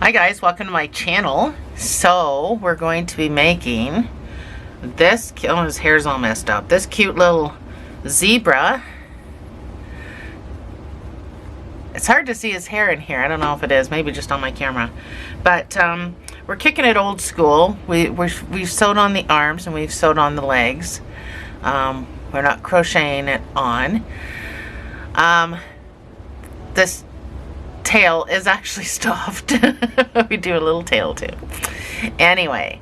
Hi guys, welcome to my channel. So we're going to be making this, oh, his hair's all messed up, this cute little zebra. It's hard to see his hair in here. I don't know if it is, maybe just on my camera. But we're kicking it old school. We've sewed on the arms and we've sewed on the legs. We're not crocheting it on. This tail is actually stuffed. We do a little tail too. Anyway,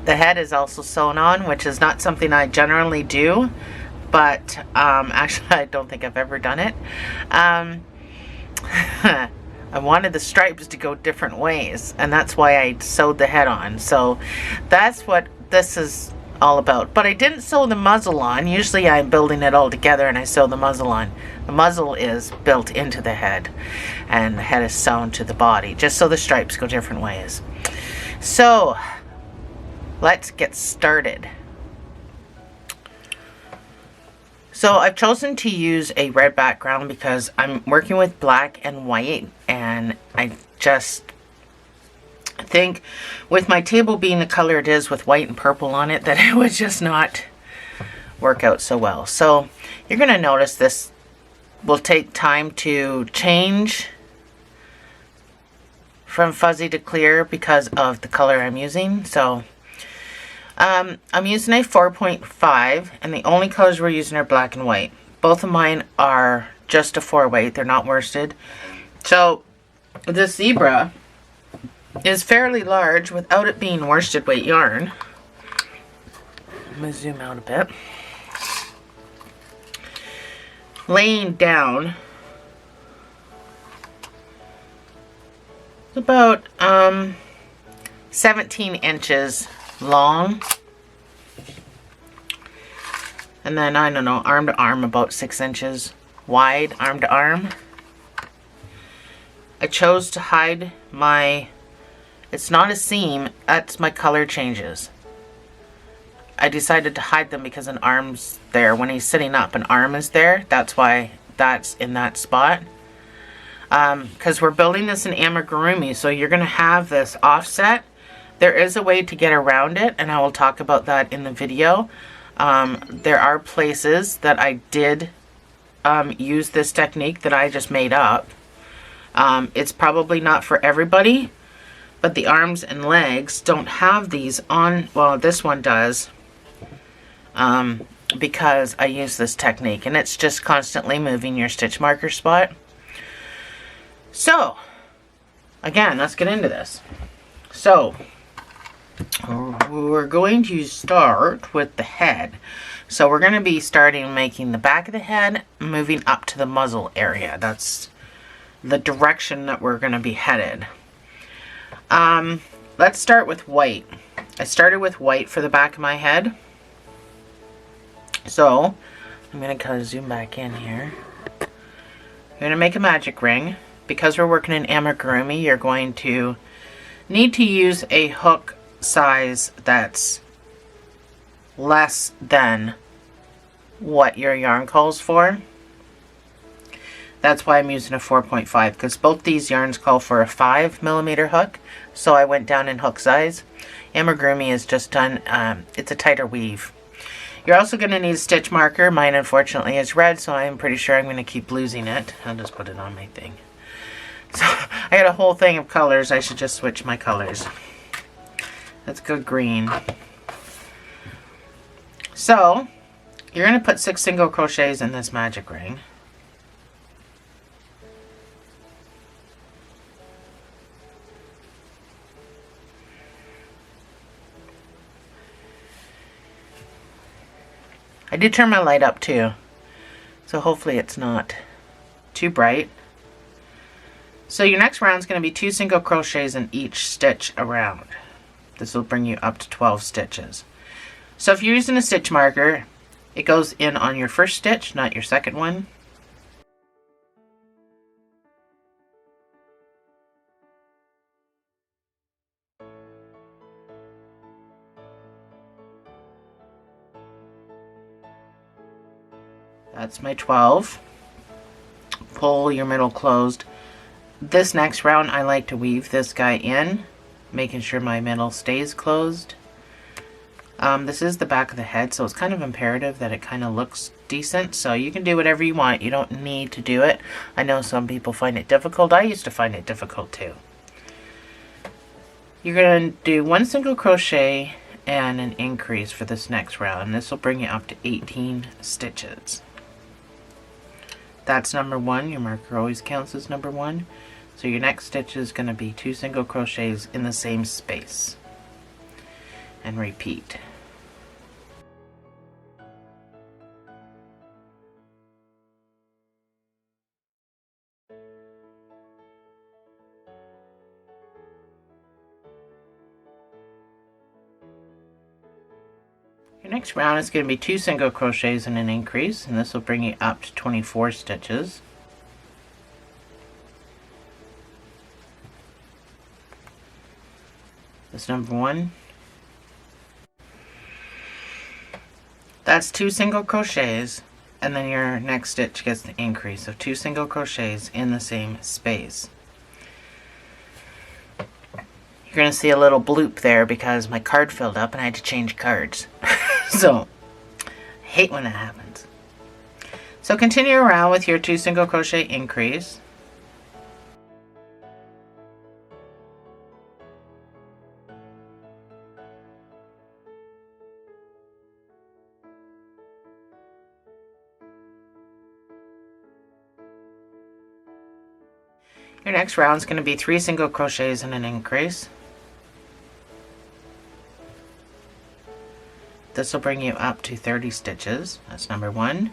the head is also sewn on, which is not something I generally do, but actually I don't think I've ever done it. I wanted the stripes to go different ways, and that's why I sewed the head on. So that's what this is all about. But I didn't sew the muzzle on. Usually I'm building it all together and I sew the muzzle on. The muzzle is built into the head and the head is sewn to the body, just so the stripes go different ways. So let's get started. So I've chosen to use a red background because I'm working with black and white, and I just think with my table being the color it is with white and purple on it, that it would just not work out so well. So you're going to notice this will take time to change from fuzzy to clear because of the color I'm using. So I'm using a 4.5, and the only colors we're using are black and white. Both of mine are just a 4-weight. They're not worsted. So this zebra is fairly large without it being worsted weight yarn. I'm going to zoom out a bit. Laying down about 17 inches long, and then I don't know, arm to arm about 6 inches wide, arm to arm. I chose to hide my, it's not a seam, that's my color changes. I decided to hide them because an arm's there. When he's sitting up, an arm is there. That's why that's in that spot. Because we're building this in amigurumi, so you're going to have this offset. There is a way to get around it, and I will talk about that in the video. There are places that I did use this technique that I just made up. It's probably not for everybody, but the arms and legs don't have these on. Well, this one does, because I use this technique, and it's just constantly moving your stitch marker spot. So again, let's get into this. So we're going to start with the head. So we're going to be starting making the back of the head, moving up to the muzzle area. That's the direction that we're going to be headed. Let's start with white. I started with white for the back of my head. So I'm going to kind of zoom back in here. You're going to make a magic ring. Because we're working in amigurumi, you're going to need to use a hook size that's less than what your yarn calls for. That's why I'm using a 4.5, because both these yarns call for a 5mm hook, so I went down in hook size. Amigurumi is just done, it's a tighter weave. You're also going to need a stitch marker. Mine unfortunately is red, so I'm pretty sure I'm going to keep losing it. I'll just put it on my thing. So I got a whole thing of colors. I should just switch my colors. Let's go green. So you're going to put 6 single crochets in this magic ring. I did turn my light up too, so hopefully it's not too bright. So your next round is going to be 2 single crochets in each stitch around. This will bring you up to 12 stitches. So if you're using a stitch marker, it goes in on your first stitch, not your second one. That's my 12. Pull your middle closed This next round I like to weave this guy in, making sure my middle stays closed. This is the back of the head, so it's kind of imperative that it kind of looks decent. So you can do whatever you want. You don't need to do it. I know some people find it difficult. I used to find it difficult too. You're going to do 1 single crochet and an increase for this next round. This will bring you up to 18 stitches. That's number 1. Your marker always counts as number 1. So your next stitch is going to be 2 single crochets in the same space. And repeat. Your next round is going to be 2 single crochets and an increase, and this will bring you up to 24 stitches. That's number 1. That's 2 single crochets, and then your next stitch gets the increase of 2 single crochets in the same space. You're going to see a little bloop there because my card filled up and I had to change cards. So, I hate when that happens. So continue around with your 2 single crochet increase. Your next round is going to be 3 single crochets and an increase. This will bring you up to 30 stitches. That's number 1.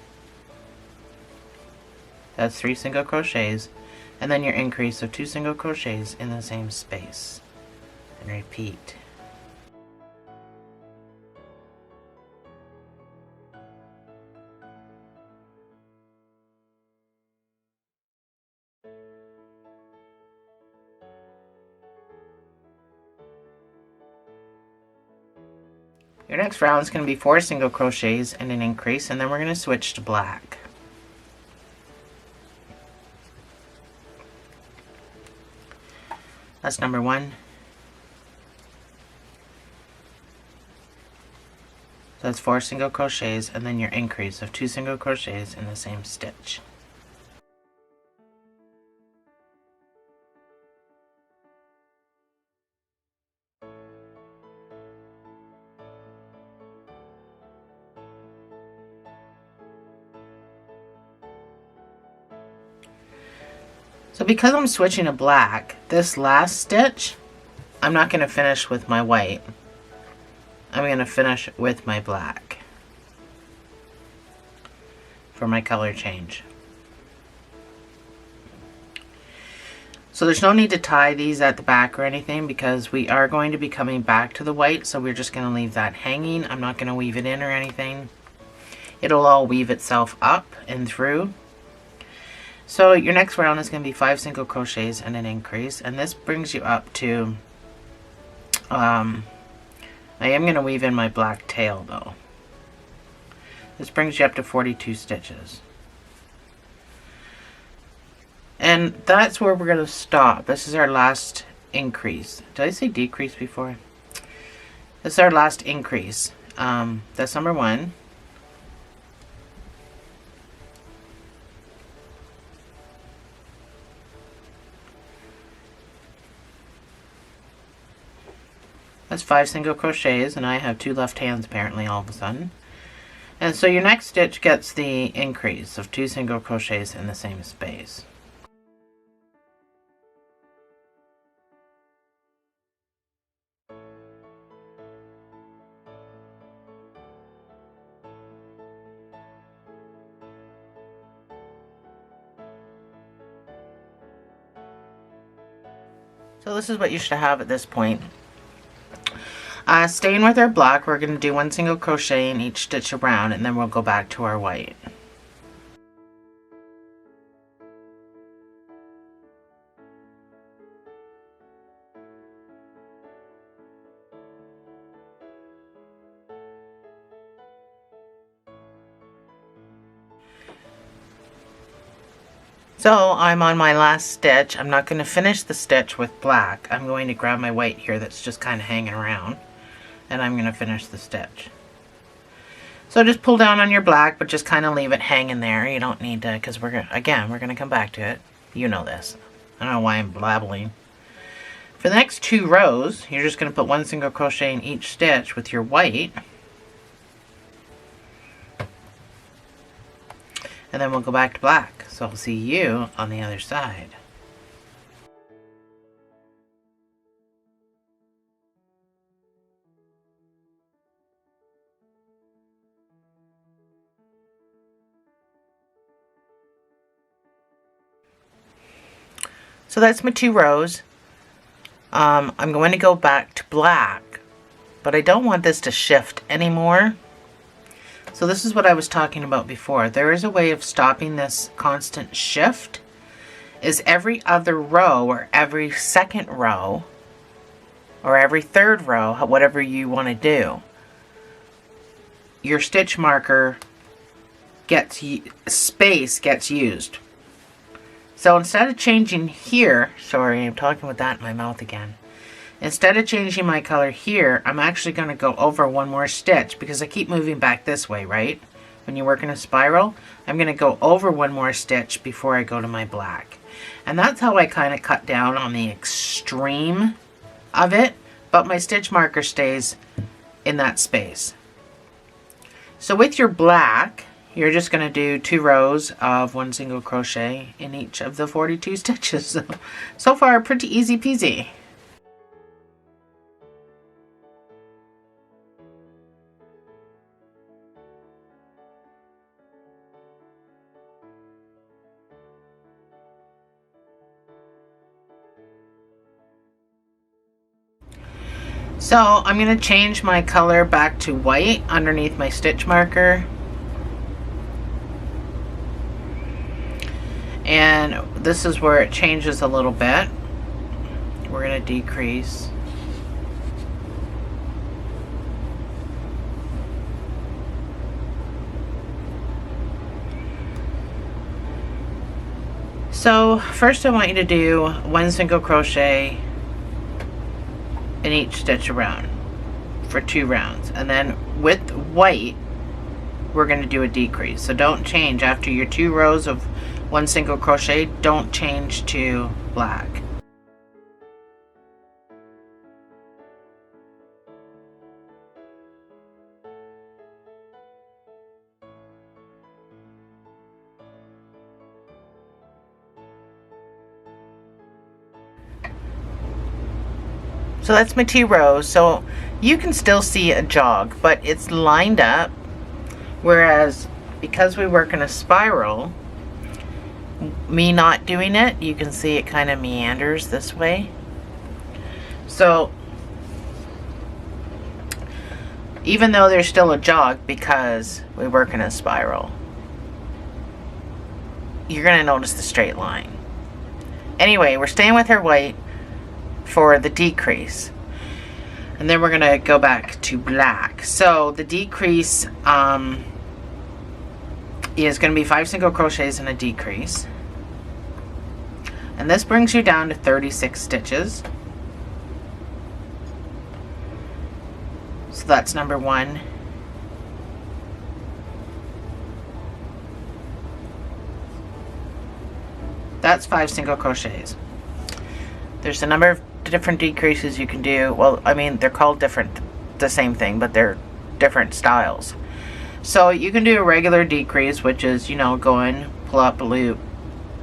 That's 3 single crochets, and then your increase of 2 single crochets in the same space. And repeat. Your next round is going to be 4 single crochets and an increase, and then we're going to switch to black. That's number 1. So that's 4 single crochets, and then your increase of 2 single crochets in the same stitch. So because I'm switching to black, this last stitch, I'm not going to finish with my white. I'm going to finish with my black for my color change. So there's no need to tie these at the back or anything because we are going to be coming back to the white, so we're just going to leave that hanging. I'm not going to weave it in or anything. It'll all weave itself up and through. So your next round is going to be 5 single crochets and an increase, and this brings you up to, I am going to weave in my black tail though. This brings you up to 42 stitches. And that's where we're going to stop. This is our last increase. Did I say decrease before? This is our last increase. That's number 1. That's 5 single crochets, and I have 2 left hands apparently all of a sudden. And so your next stitch gets the increase of 2 single crochets in the same space. So this is what you should have at this point. Staying with our black, we're going to do 1 single crochet in each stitch around, and then we'll go back to our white. So I'm on my last stitch. I'm not going to finish the stitch with black. I'm going to grab my white here that's just kind of hanging around, and I'm going to finish the stitch. So just pull down on your black, but just kind of leave it hanging there. You don't need to, because we're going to come back to it. You know this. I don't know why I'm blabbling. For the next 2 rows, you're just going to put 1 single crochet in each stitch with your white. And then we'll go back to black. So I'll see you on the other side. So that's my 2 rows. I'm going to go back to black, but I don't want this to shift anymore. So this is what I was talking about before. There is a way of stopping this constant shift. Is every other row or every second row or every third row, whatever you want to do, your stitch marker space gets used. So instead of changing here, sorry, I'm talking with that in my mouth again. Instead of changing my color here, I'm actually going to go over 1 more stitch because I keep moving back this way, right? When you work in a spiral, I'm going to go over 1 more stitch before I go to my black. And that's how I kind of cut down on the extreme of it, but my stitch marker stays in that space. So with your black, you're just going to do 2 rows of 1 single crochet in each of the 42 stitches. So far, pretty easy peasy. So I'm going to change my color back to white underneath my stitch marker. And this is where it changes a little bit. We're going to decrease. So first I want you to do 1 single crochet in each stitch around for 2 rounds, and then with white we're going to do a decrease. So don't change after your 2 rows of 1 single crochet, don't change to black. So that's my 2 rows. So you can still see a jog, but it's lined up. Whereas because we work in a spiral, me not doing it, you can see it kind of meanders this way. So even though there's still a jog because we work in a spiral, you're going to notice the straight line. Anyway, we're staying with our white for the decrease, and then we're going to go back to black. So the decrease is going to be 5 single crochets and a decrease, and this brings you down to 36 stitches. So that's number 1. That's 5 single crochets. There's a number of different decreases you can do. Well, I mean, they're called the same thing, but they're different styles. So you can do a regular decrease, which is, you know, go in, pull up a loop,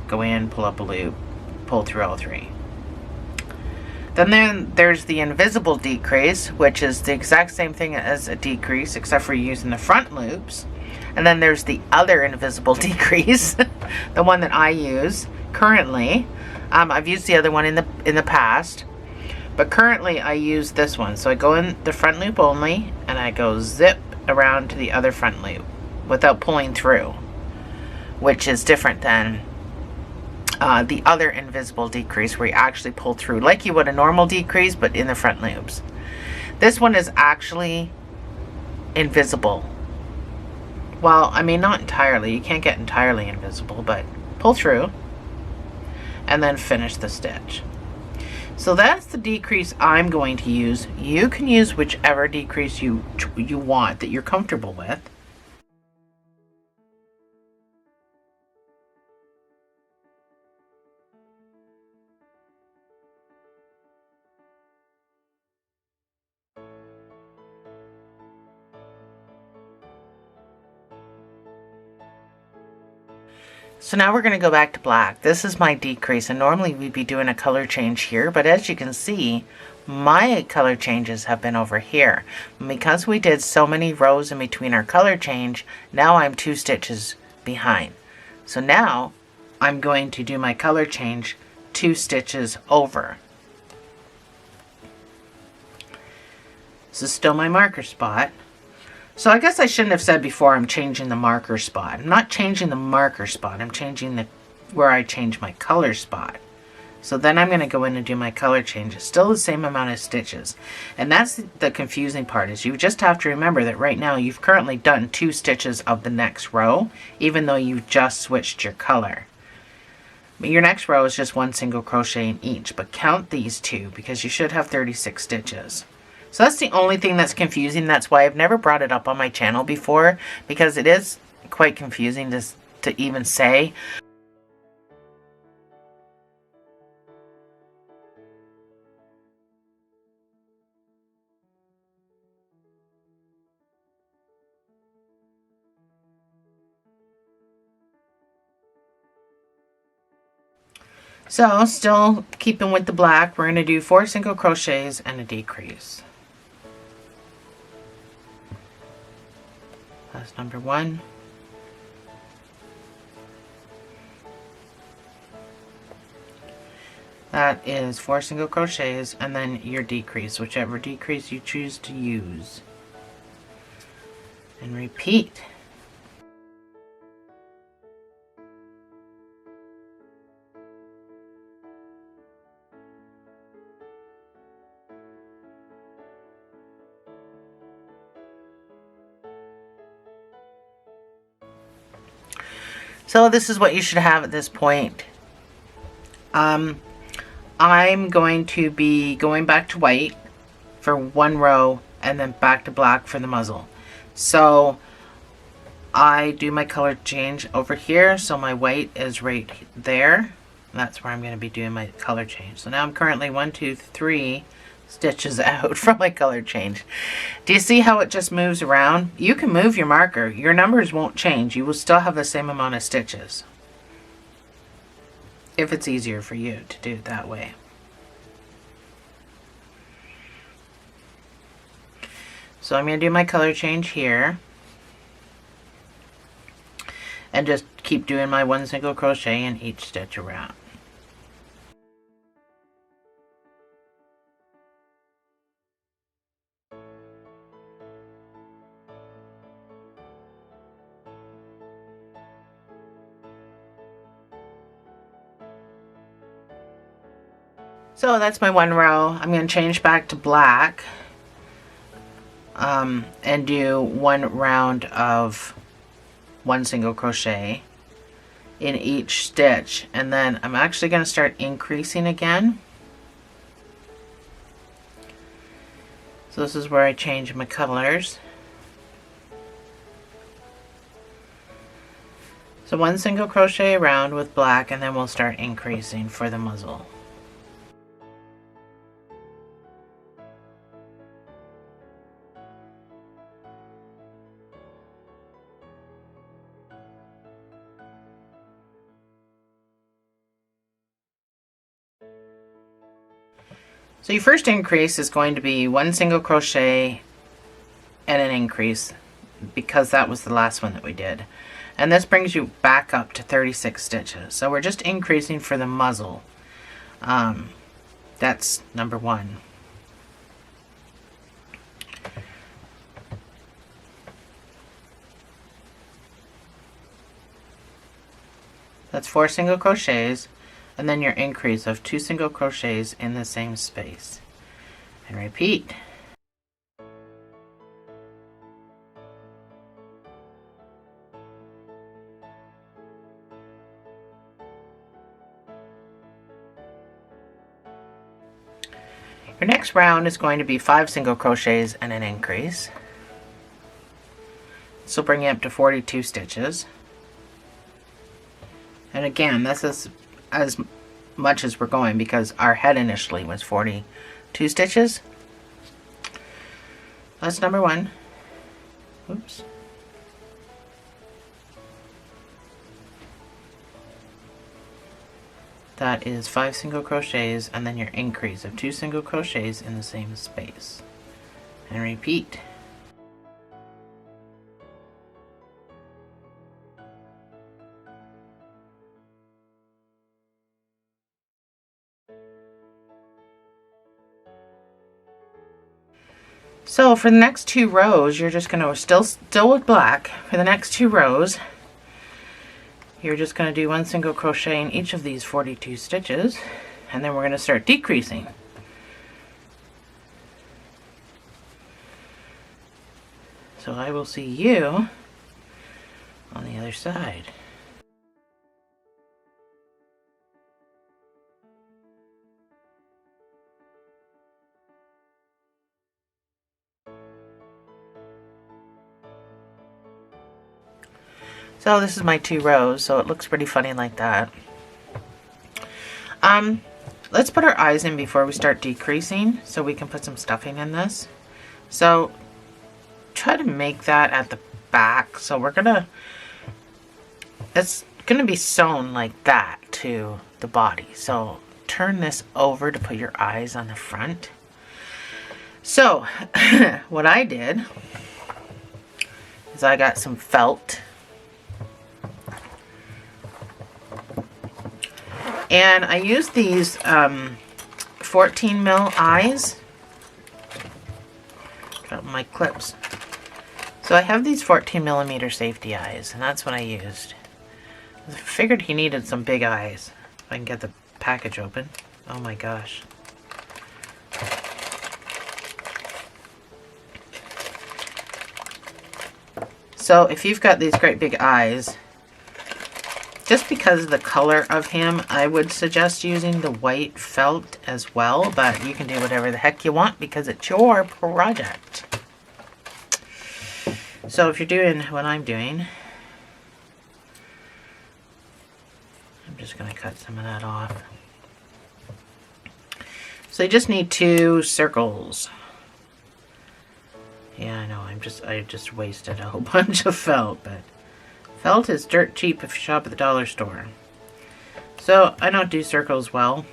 go in, pull up a loop, pull through all 3. Then there's the invisible decrease, which is the exact same thing as a decrease, except for using the front loops. And then there's the other invisible decrease, the one that I use currently. I've used the other one in the past, but currently I use this one. So I go in the front loop only, and I go zip around to the other front loop without pulling through, which is different than the other invisible decrease where you actually pull through like you would a normal decrease, but in the front loops. This one is actually invisible. Well, I mean, not entirely. You can't get entirely invisible, but pull through. and then finish the stitch. So that's the decrease I'm going to use. You can use whichever decrease you want, that you're comfortable with. So now we're going to go back to black. This is my decrease, and normally we'd be doing a color change here, but as you can see, my color changes have been over here. And because we did so many rows in between our color change, now I'm 2 stitches behind. So now I'm going to do my color change 2 stitches over. This is still my marker spot. So I guess I shouldn't have said before I'm changing the marker spot. I'm not changing the marker spot. I'm changing where I change my color spot. So then I'm going to go in and do my color change. It's still the same amount of stitches. And that's the confusing part, is you just have to remember that right now you've currently done 2 stitches of the next row, even though you just switched your color. But your next row is just 1 single crochet in each, but count these 2 because you should have 36 stitches. So that's the only thing that's confusing. That's why I've never brought it up on my channel before, because it is quite confusing to even say. So still keeping with the black, we're going to do 4 single crochets and a decrease. That's number 1. That is 4 single crochets and then your decrease, whichever decrease you choose to use. And repeat. So this is what you should have at this point. I'm going to be going back to white for 1 row and then back to black for the muzzle. So I do my color change over here, so my white is right there. That's where I'm going to be doing my color change. So now I'm currently 1, 2, 3 stitches out from my color change. Do you see how it just moves around? You can move your marker. Your numbers won't change. You will still have the same amount of stitches, if it's easier for you to do it that way. So I'm going to do my color change here and just keep doing my 1 single crochet in each stitch around. So that's my 1 row. I'm going to change back to black and do 1 round of 1 single crochet in each stitch, and then I'm actually going to start increasing again. So this is where I change my colors. So 1 single crochet around with black, and then we'll start increasing for the muzzle. So your first increase is going to be 1 single crochet and an increase, because that was the last one that we did. And this brings you back up to 36 stitches. So we're just increasing for the muzzle. That's number 1. That's 4 single crochets, and then your increase of 2 single crochets in the same space. And repeat. Our next round is going to be 5 single crochets and an increase. This will bring you up to 42 stitches. And again, this is as much as we're going because our head initially was 42 stitches. That's number 1. Oops. That is 5 single crochets and then your increase of 2 single crochets in the same space. And repeat. So for the next 2 rows, you're just going to, still with black, for the next 2 rows, you're just going to do 1 single crochet in each of these 42 stitches, and then we're going to start decreasing. So I will see you on the other side. So this is my 2 rows, so it looks pretty funny like that. Let's put our eyes in before we start decreasing so we can put some stuffing in this. So try to make that at the back. So it's gonna be sewn like that to the body. So turn this over to put your eyes on the front. So what I did is I got some felt. And I used these 14 mil eyes. Drop my clips. So I have these 14 millimeter safety eyes, and that's what I used. I figured he needed some big eyes. If I can get the package open. Oh my gosh. So if you've got these great big eyes, just because of the color of him, I would suggest using the white felt as well, but you can do whatever the heck you want because it's your project. So if you're doing what I'm doing, I'm just going to cut some of that off. So you just need 2 circles. Yeah, I know, I just wasted a whole bunch of felt, but felt is dirt cheap if you shop at the dollar store. So I don't do circles well,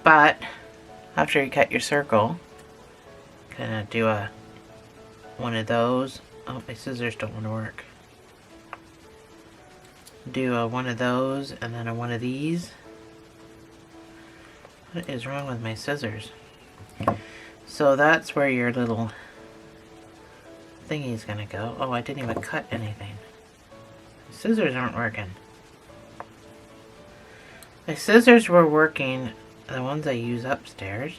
but after you cut your circle, kind of do one of those. Oh, my scissors don't want to work. Do one of those and then one of these. What is wrong with my scissors? So that's where your little thingy's gonna go. Oh, I didn't even cut anything. My scissors aren't working. My scissors were working, the ones I use upstairs.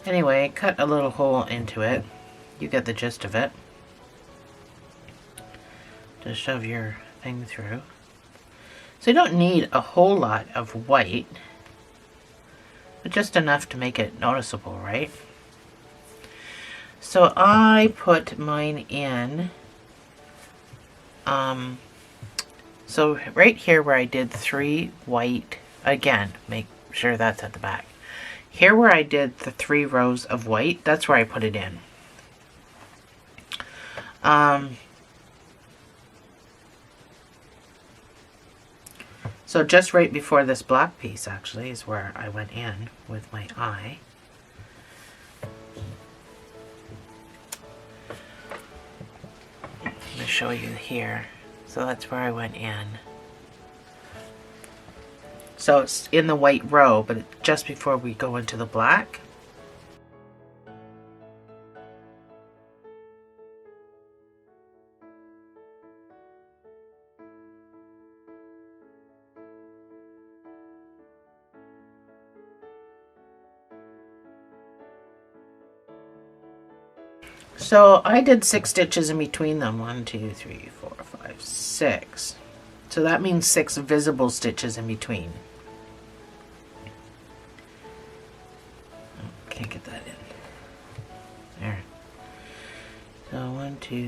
Anyway, cut a little hole into it. You get the gist of it. Just shove your thing through. So you don't need a whole lot of white, but just enough to make it noticeable, right? So I put mine in, so right here where I did 3 white, again, make sure that's at the back. Here where I did the 3 rows of white, that's where I put it in. So just right before this black piece actually is where I went in with my eye. I'm going to show you here. So that's where I went in. So it's in the white row, but just before we go into the black. So I did 6 stitches in between them. 1, 2, 3, 4, 5, 6. So that means 6 visible stitches in between.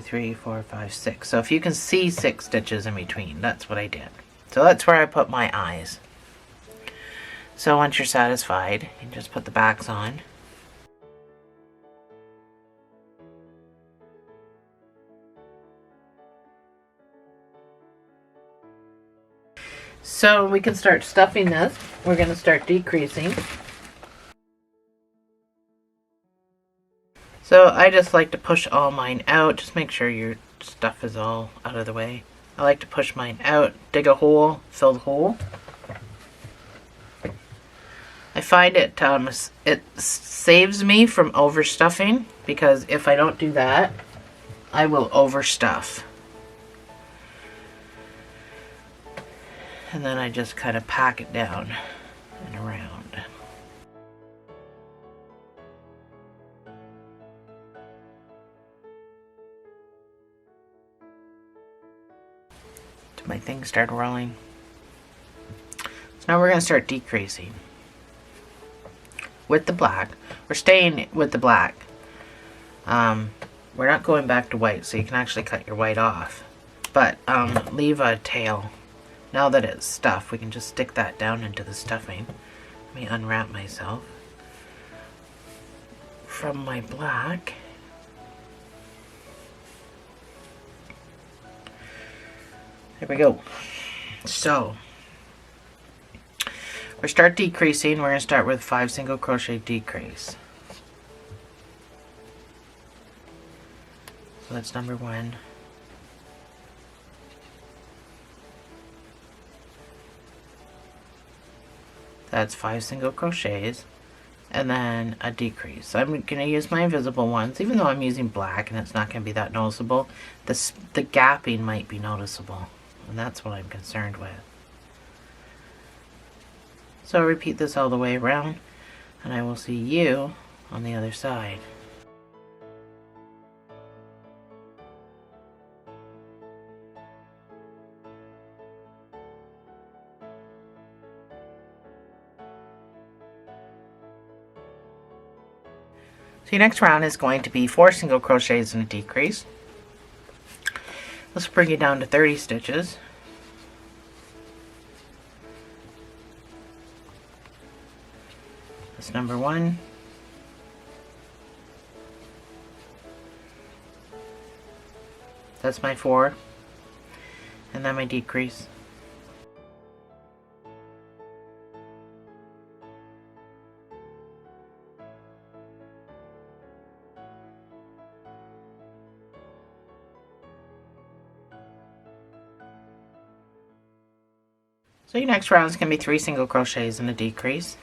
3, 4, 5, 6. So if you can see 6 stitches in between, that's what I did. So that's where I put my eyes. So once you're satisfied, you just put the backs on. So we can start stuffing this. We're going to start decreasing. So I just like to push all mine out. Just make sure your stuff is all out of the way. I like to push mine out, dig a hole, fill the hole. I find it saves me from overstuffing, because if I don't do that, I will overstuff. And then I just kind of pack it down and around. Till my thing started rolling. So now we're going to start decreasing. With the black. We're staying with the black. We're not going back to white, so you can actually cut your white off. But leave a tail. Now that it's stuffed, we can just stick that down into the stuffing. Let me unwrap myself from my black. There we go. So we start decreasing. We're going to start with 5 single crochet decrease. So that's number 1. That's 5 single crochets and then a decrease. So I'm going to use my invisible ones, even though I'm using black and it's not going to be that noticeable. The gapping might be noticeable, and that's what I'm concerned with. So I'll repeat this all the way around, and I will see you on the other side. So your next round is going to be 4 single crochets and a decrease. Let's bring you down to 30 stitches. That's number 1. That's my 4. And then my decrease. So your next round is going to be 3 single crochets and a decrease.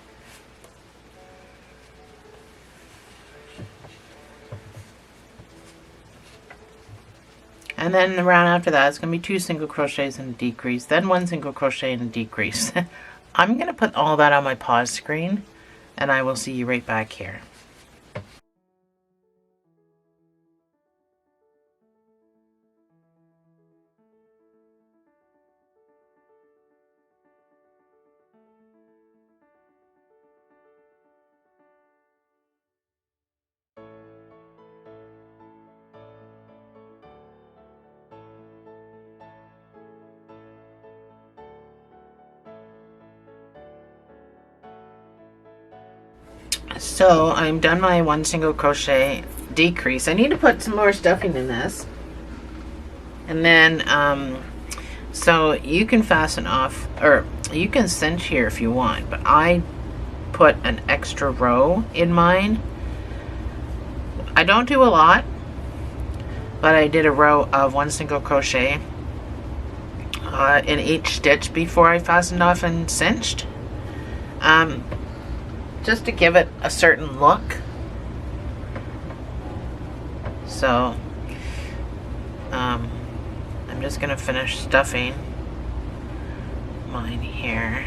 And then the round after that is going to be 2 single crochets and a decrease, then 1 single crochet and a decrease. I'm going to put all that on my pause screen, and I will see you right back here. So I'm done my 1 single crochet decrease. I need to put some more stuffing in this. And then, so you can fasten off, or you can cinch here if you want, but I put an extra row in mine. I don't do a lot, but I did a row of 1 single crochet in each stitch before I fastened off and cinched. Just to give it a certain look. So I'm just gonna finish stuffing mine here.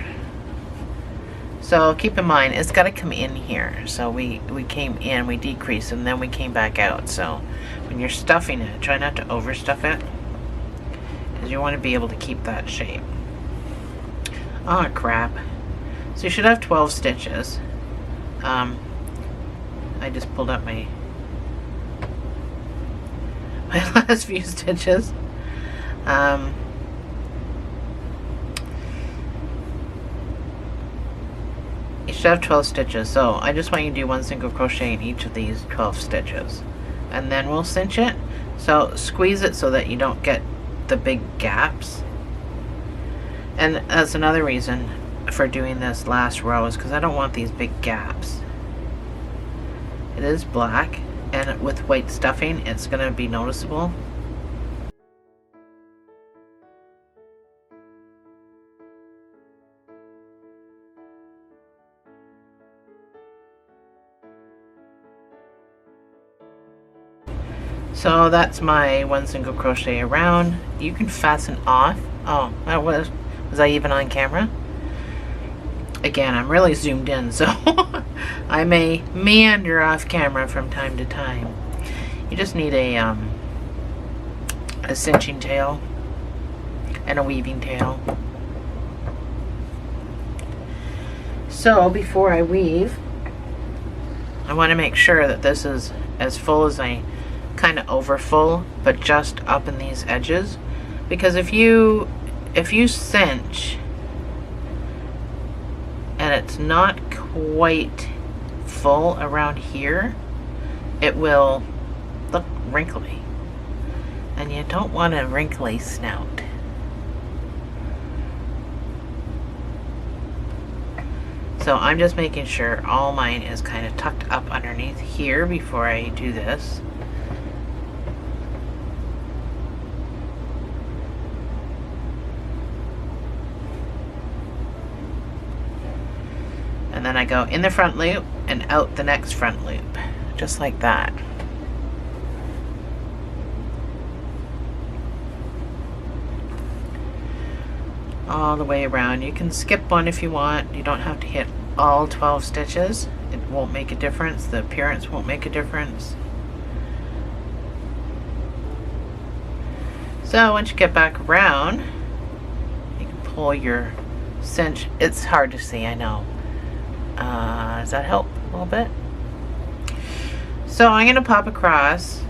So keep in mind, it's got to come in here. So we came in, we decreased, and then we came back out. So when you're stuffing it, try not to overstuff it, because you want to be able to keep that shape. Oh crap. So you should have 12 stitches. I just pulled up my my last few stitches. You should have 12 stitches, so I just want you to do 1 single crochet in each of these 12 stitches, and then we'll cinch it. So squeeze it so that you don't get the big gaps. And that's another reason for doing this last row, is because I don't want these big gaps. It is black, and with white stuffing it's going to be noticeable. So that's my 1 single crochet around. You can fasten off. Oh, that was I even on camera? Again, I'm really zoomed in, so I may meander off camera from time to time. You just need a cinching tail and a weaving tail. So before I weave, I want to make sure that this is as full as I kind of over full, but just up in these edges, because if you cinch and it's not quite full around here, it will look wrinkly, and you don't want a wrinkly snout. So I'm just making sure all mine is kind of tucked up underneath here before I do this. And then I go in the front loop and out the next front loop, just like that. All the way around. You can skip one if you want. You don't have to hit all 12 stitches. It won't make a difference. The appearance won't make a difference. So once you get back around, you can pull your cinch. It's hard to see, I know. Does that help a little bit? So I'm going to pop across,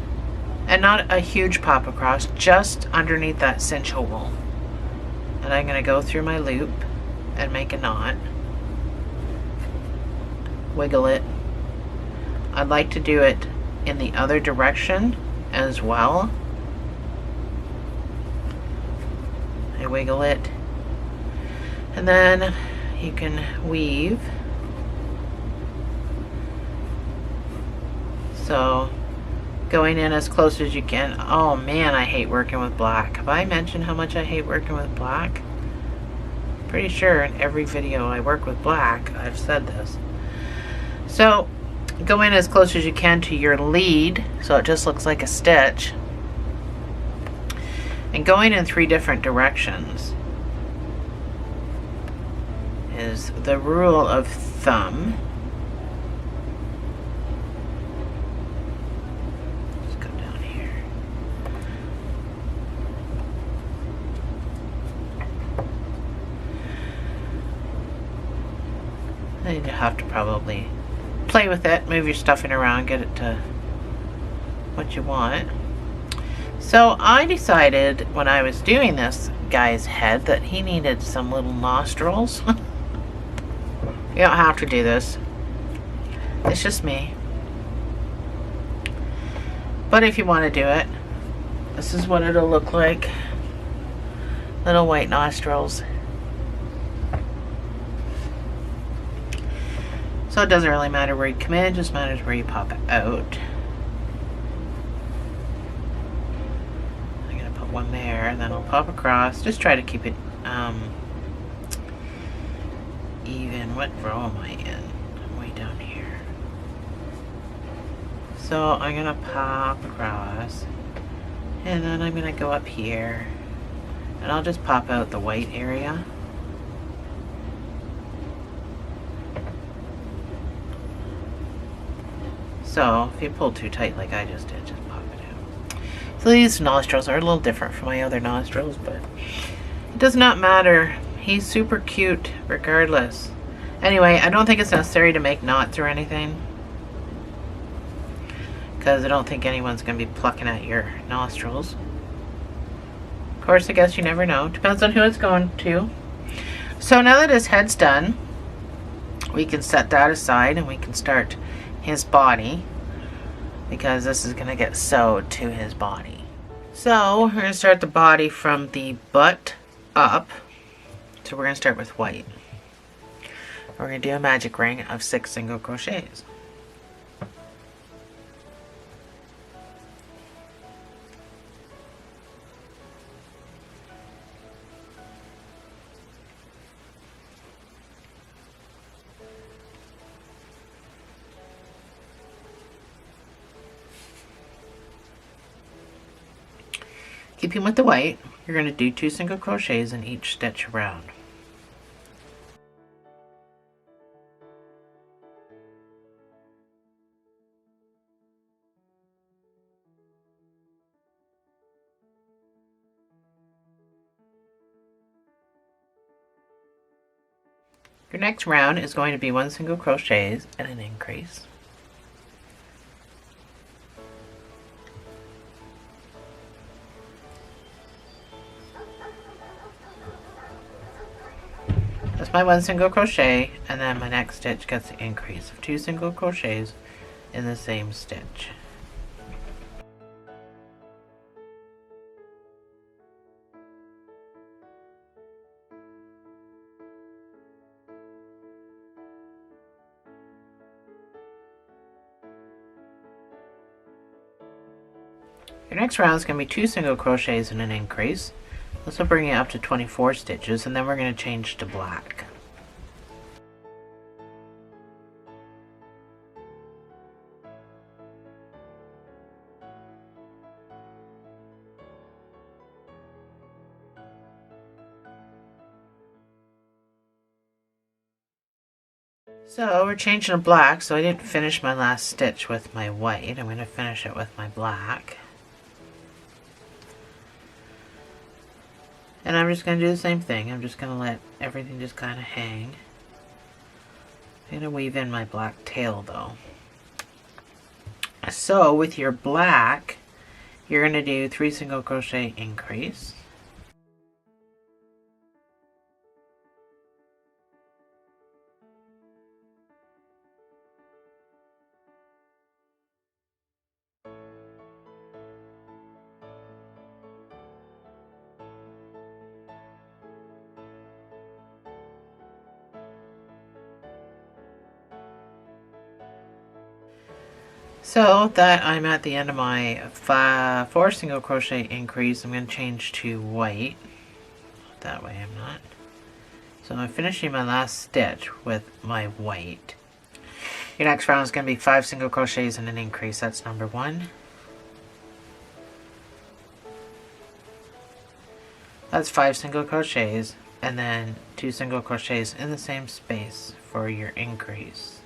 and not a huge pop across, just underneath that cinch hole. And I'm going to go through my loop and make a knot. Wiggle it. I'd like to do it in the other direction as well. I wiggle it. And then you can weave. So going in as close as you can. Oh man, I hate working with black. Have I mentioned how much I hate working with black? Pretty sure in every video I work with black, I've said this. So go in as close as you can to your lead, so it just looks like a stitch. And going in 3 different directions is the rule of thumb. Then you have to probably play with it, move your stuffing around, get it to what you want. So I decided when I was doing this guy's head that he needed some little nostrils. You don't have to do this. It's just me. But if you want to do it, this is what it'll look like. Little white nostrils. So it doesn't really matter where you come in, it just matters where you pop out. I'm going to put one there, and then I'll pop across. Just try to keep it even. What row am I in? I'm way down here. So I'm going to pop across, and then I'm going to go up here, and I'll just pop out the white area. So if you pull too tight like I just did, just pop it out. So these nostrils are a little different from my other nostrils, but it does not matter. He's super cute regardless. Anyway, I don't think it's necessary to make knots or anything, because I don't think anyone's going to be plucking at your nostrils. Of course, I guess you never know. Depends on who it's going to. So now that his head's done, we can set that aside and we can start his body, because this is going to get sewed to his body. So we're going to start the body from the butt up. So we're going to start with white. We're going to do a magic ring of 6 single crochets. Keeping with the white, you're going to do 2 single crochets in each stitch around. Your next round is going to be 1 single crochet and an increase. That's my 1 single crochet, and then my next stitch gets the increase of 2 single crochets in the same stitch. Your next round is going to be 2 single crochets and an increase. This will bring you up to 24 stitches, and then we're going to change to black. So we're changing to black, so I didn't finish my last stitch with my white. I'm going to finish it with my black. And I'm just going to do the same thing. I'm just going to let everything just kind of hang. I'm going to weave in my black tail though. So with your black, you're going to do 3 single crochet increase. So that I'm at the end of my 4 single crochet increase, I'm going to change to white. That way I'm not. So I'm finishing my last stitch with my white. Your next round is going to be 5 single crochets and an increase. That's number 1. That's 5 single crochets, and then 2 single crochets in the same space for your increase.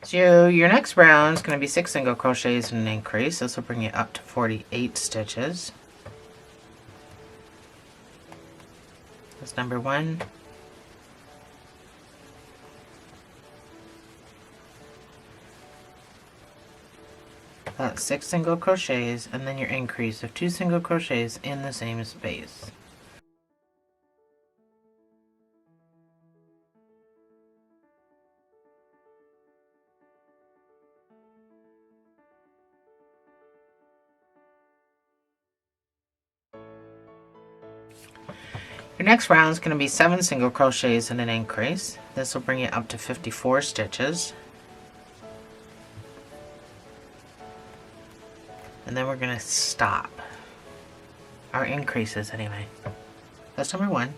So your next round is going to be 6 single crochets and an increase. This will bring you up to 48 stitches. That's number 1. That's 6 single crochets, and then your increase of 2 single crochets in the same space. Your next round is going to be 7 single crochets and an increase. This will bring you up to 54 stitches. And then we're going to stop. Our increases anyway. That's number 1.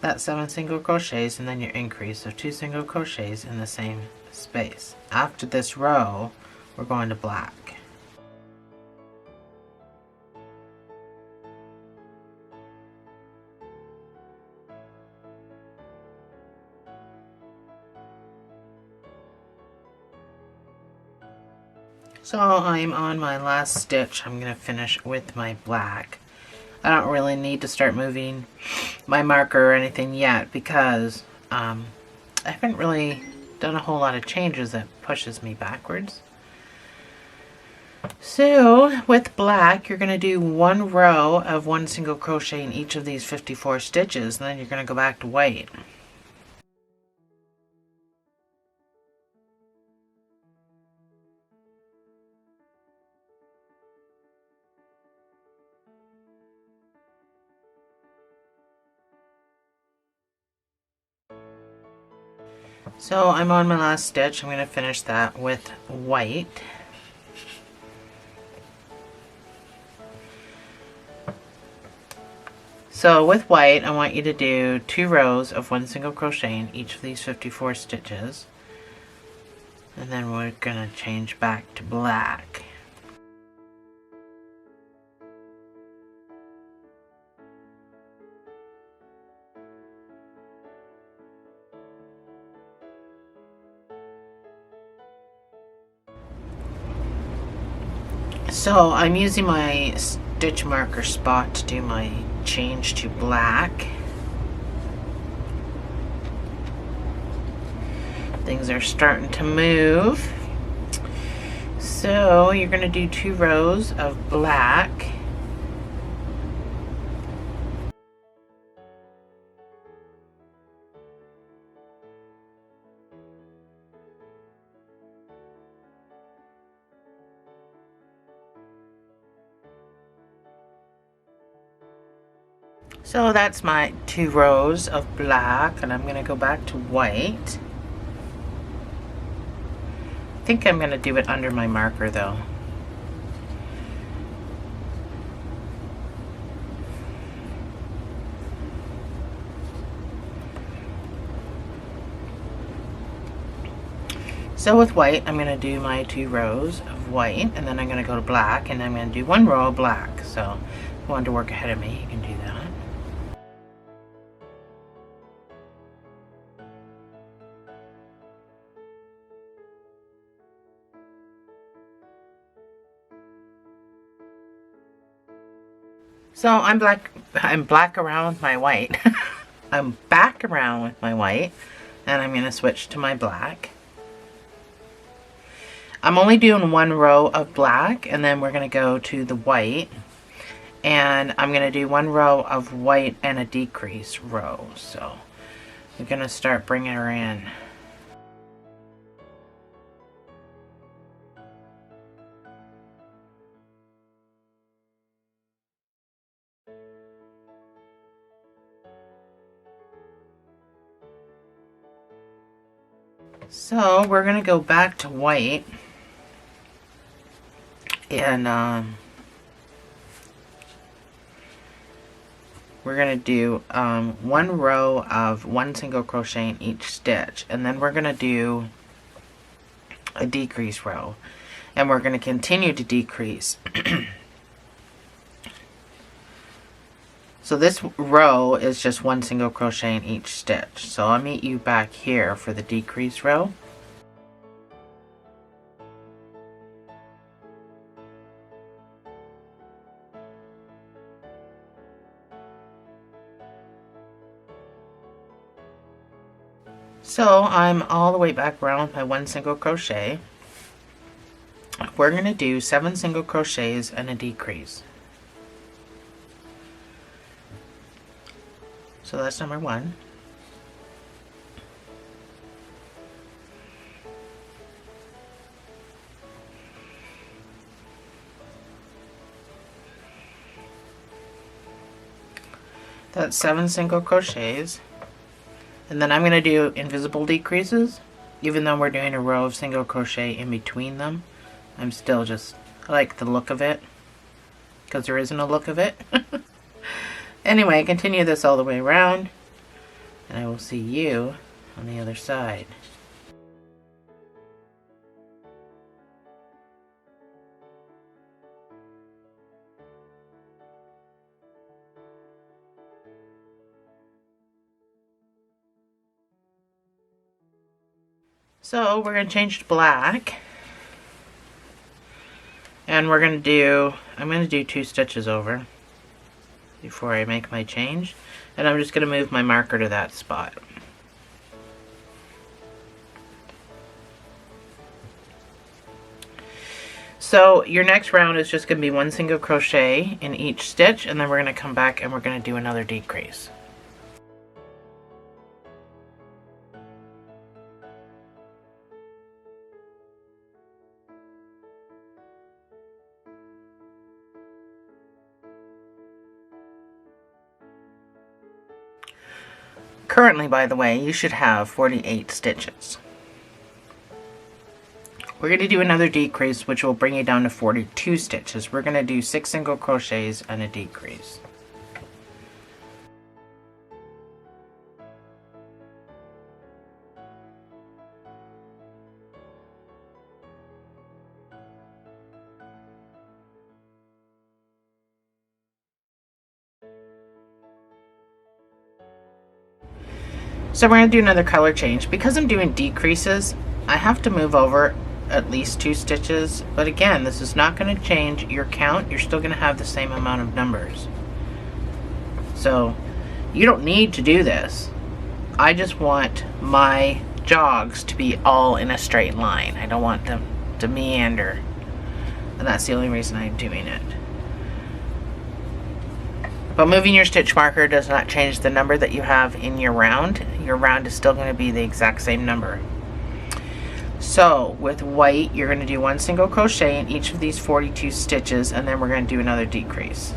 That's 7 single crochets, and then your increase of 2 single crochets in the same space. After this row, we're going to black. So I'm on my last stitch. I'm going to finish with my black. I don't really need to start moving my marker or anything yet because I haven't really done a whole lot of changes that pushes me backwards. So with black, you're going to do one row of one single crochet in each of these 54 stitches, and then you're going to go back to white. So I'm on my last stitch. I'm going to finish that with white. So with white, I want you to do 2 rows of one single crochet in each of these 54 stitches. And then we're going to change back to black. So I'm using my stitch marker spot to do my change to black. Things are starting to move. So you're going to do 2 rows of black. So that's my 2 rows of black, and I'm going to go back to white. I think I'm going to do it under my marker though. So with white, I'm going to do my 2 rows of white, and then I'm going to go to black, and I'm going to do 1 row of black. So if you want to work ahead of me, you can do that. So I'm black around with my white. I'm back around with my white, and I'm going to switch to my black. I'm only doing 1 row of black, and then we're going to go to the white, and I'm going to do 1 row of white and a decrease row. So we're going to start bringing her in. So we're going to go back to white, and we're going to do 1 row of 1 single crochet in each stitch, and then we're going to do a decrease row, and we're going to continue to decrease. So this row is just 1 single crochet in each stitch. So I'll meet you back here for the decrease row. So I'm all the way back around with my 1 single crochet. We're going to do 7 single crochets and a decrease. So that's number 1. That's 7 single crochets. And then I'm going to do invisible decreases. Even though we're doing a row of single crochet in between them, I'm still just, I like the look of it, because there isn't a look of it. Anyway, continue this all the way around, and I will see you on the other side. So we're going to change to black. And I'm going to do 2 stitches over before I make my change. And I'm just going to move my marker to that spot. So your next round is just going to be 1 single crochet in each stitch, and then we're going to come back and we're going to do another decrease. Currently, by the way, you should have 48 stitches. We're going to do another decrease, which will bring you down to 42 stitches. We're going to do 6 single crochets and a decrease. So we're going to do another color change. Because I'm doing decreases, I have to move over at least 2 stitches, but again, this is not going to change your count. You're still going to have the same amount of numbers. So you don't need to do this. I just want my jogs to be all in a straight line. I don't want them to meander, and that's the only reason I'm doing it. But moving your stitch marker does not change the number that you have in your round. Your round is still going to be the exact same number. So with white, you're going to do 1 single crochet in each of these 42 stitches, and then we're going to do another decrease.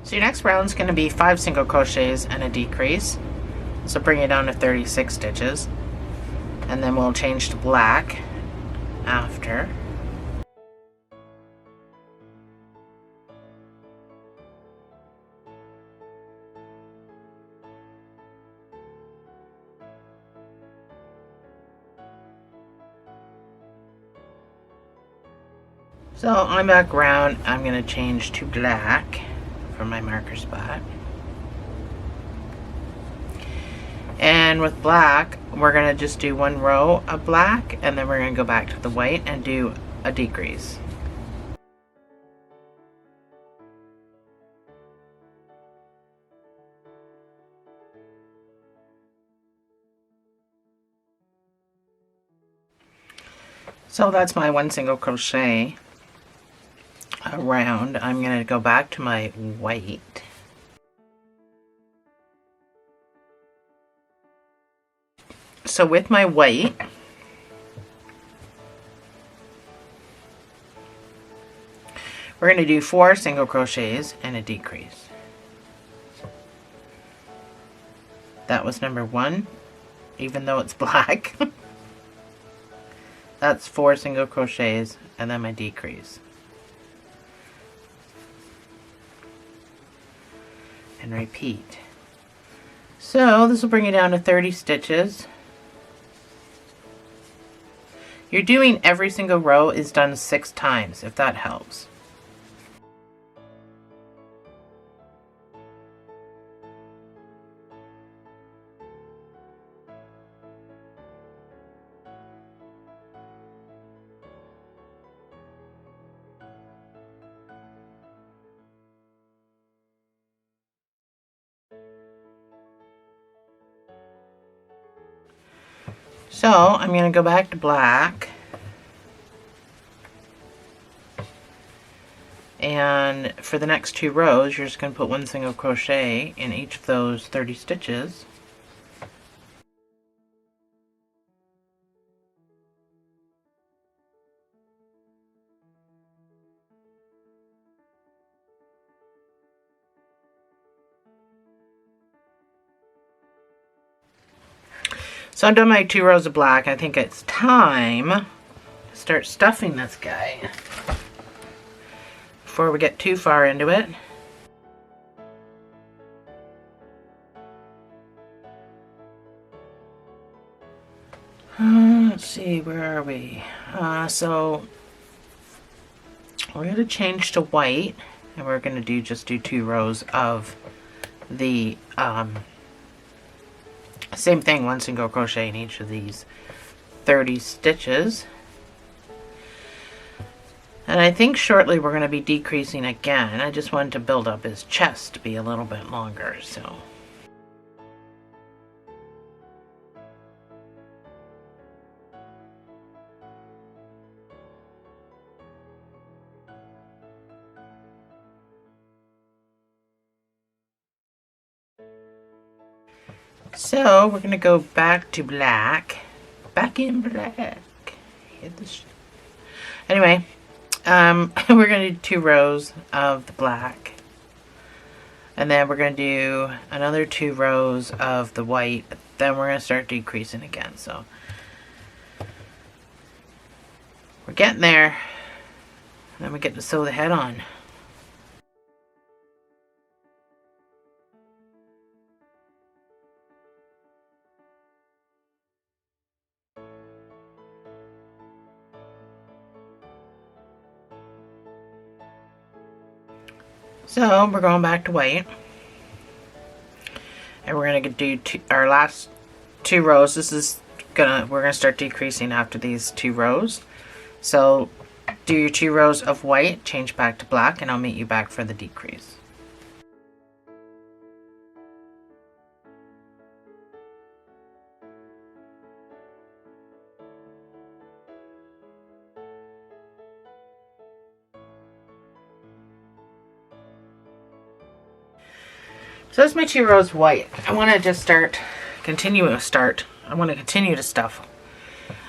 So your next round is going to be 5 single crochets and a decrease. So bring it down to 36 stitches, and then we'll change to black after. So on my back round, I'm going to change to black for my marker spot. And with black, we're going to just do 1 row of black, and then we're going to go back to the white and do a decrease. So that's my 1 single crochet around. I'm going to go back to my white. So with my white, we're going to do 4 single crochets and a decrease. That was number 1, even though it's black. That's 4 single crochets and then my decrease. And repeat. So this will bring you down to 30 stitches. You're doing every single row is done 6 times, if that helps. So I'm going to go back to black, and for the next 2 rows you're just going to put 1 single crochet in each of those 30 stitches. So I've done my 2 rows of black. I think it's time to start stuffing this guy before we get too far into it. Let's see, where are we? So we're going to change to white, and we're going to just do 2 rows of the same thing, 1 single crochet in each of these 30 stitches. And I think shortly we're going to be decreasing again. I just wanted to build up his chest to be a little bit longer, so. So we're going to go back to black. Back in black. Hit this. Anyway, we're going to do 2 rows of the black. And then we're going to do another 2 rows of the white. Then we're going to start decreasing again. So we're getting there. Then we get to sew the head on. So we're going back to white, and we're gonna do our last 2 rows. We're gonna start decreasing after these 2 rows. So do your 2 rows of white, change back to black, and I'll meet you back for the decrease. So that's my 2 rows white. I want to just continue to stuff,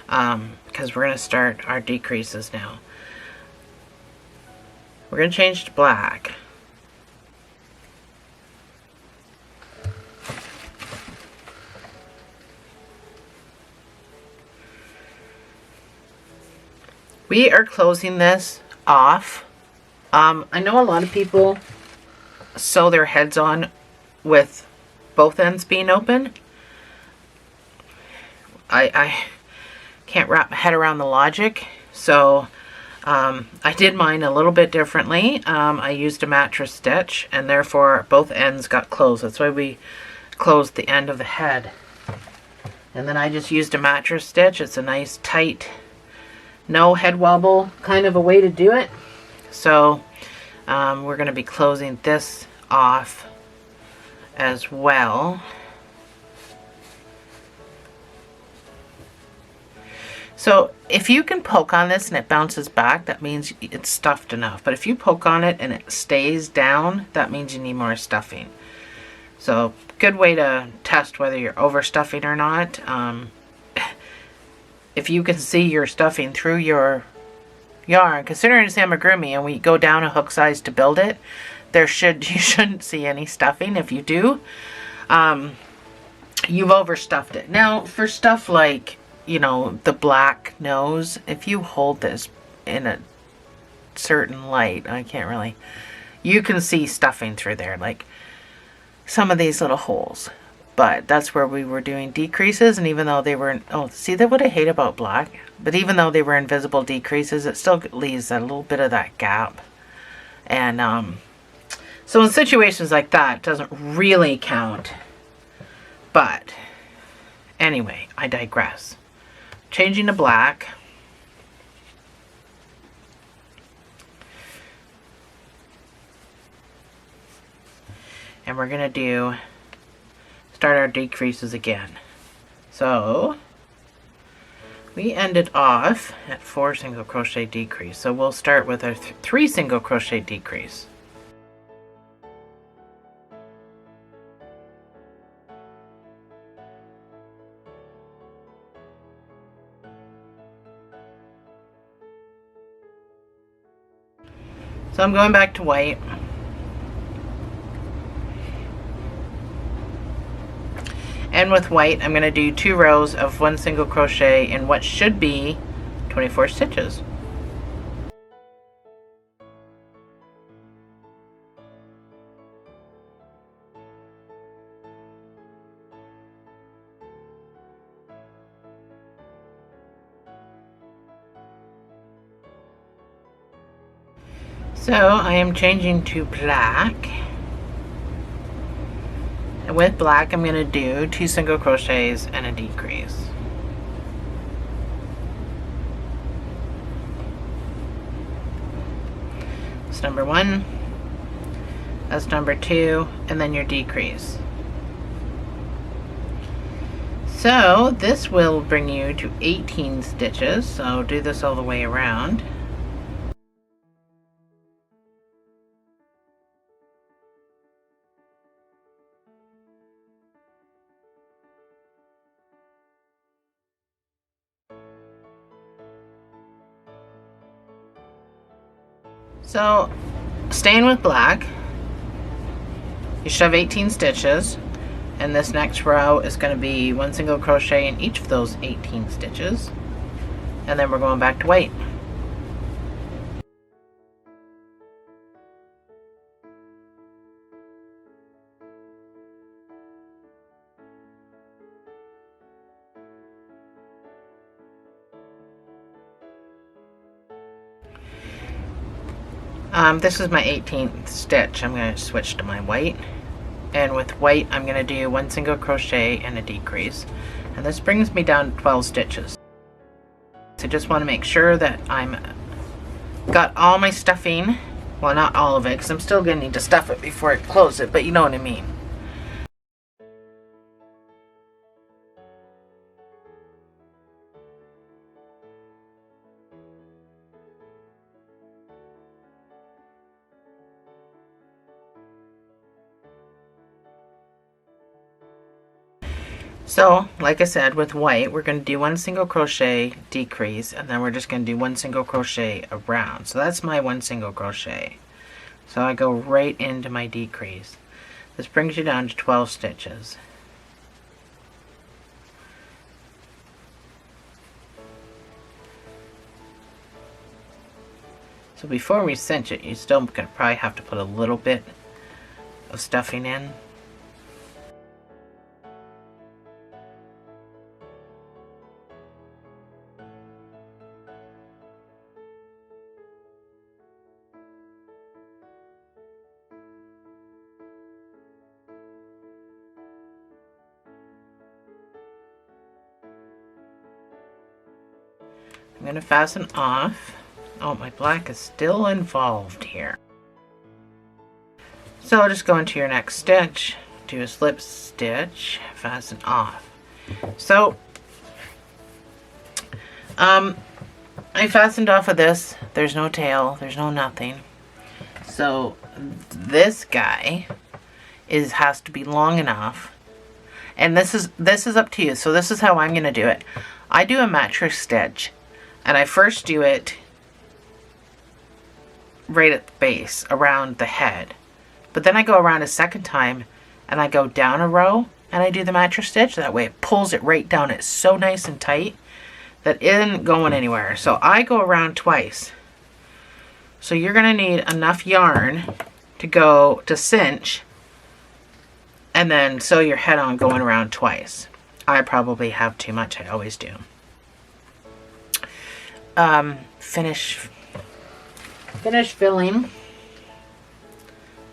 because we're going to start our decreases now. We're going to change to black. We are closing this off. I know a lot of people sew their heads on with both ends being open. I can't wrap my head around the logic, so I did mine a little bit differently. I used a mattress stitch, and therefore both ends got closed. That's why we closed the end of the head. And then I just used a mattress stitch. It's a nice tight, no head wobble kind of a way to do it. So we're going to be closing this off as well. So if you can poke on this and it bounces back, that means it's stuffed enough. But if you poke on it and it stays down, that means you need more stuffing. So good way to test whether you're overstuffing or not. If you can see your stuffing through your yarn, considering it's amigurumi and we go down a hook size to build it, you shouldn't see any stuffing. If you do, you've overstuffed it. Now for stuff like, the black nose, if you hold this in a certain light, you can see stuffing through there, like some of these little holes. But that's where we were doing decreases, and even though they were, see, that's what I hate about black, but even though they were invisible decreases, it still leaves a little bit of that gap. And so in situations like that, it doesn't really count. But anyway, I digress. Changing to black. And we're going to start our decreases again. So we ended off at 4 single crochet decrease. So we'll start with a 3 single crochet decrease. So I'm going back to white. And with white, I'm going to do 2 rows of 1 single crochet in what should be 24 stitches. So I am changing to black. And with black, I'm going to do 2 single crochets and a decrease. That's number 1. That's number 2, and then your decrease. So this will bring you to 18 stitches. So do this all the way around. So staying with black, you should have 18 stitches, and this next row is going to be 1 single crochet in each of those 18 stitches, and then we're going back to white. This is my 18th stitch. I'm going to switch to my white, and with white I'm going to do 1 single crochet and a decrease, and this brings me down to 12 stitches. So just want to make sure that I'm got all my stuffing, well, not all of it because I'm still going to need to stuff it before I close it, but you know what I mean. So, like I said, with white, we're going to do 1 single crochet, decrease, and then we're just going to do 1 single crochet around. So that's my 1 single crochet. So I go right into my decrease. This brings you down to 12 stitches. So before we cinch it, you still gonna probably have to put a little bit of stuffing in. I'm going to fasten off. Oh, my black is still involved here. So just go into your next stitch, do a slip stitch, fasten off. So I fastened off of this. There's no tail, there's no nothing. So this guy has to be long enough. And this is up to you. So this is how I'm going to do it. I do a mattress stitch, and I first do it right at the base, around the head. But then I go around a second time, and I go down a row, and I do the mattress stitch. That way it pulls it right down. It's so nice and tight that it isn't going anywhere. So I go around twice. So you're going to need enough yarn to cinch, and then sew your head on going around twice. I probably have too much. I always do. Finish filling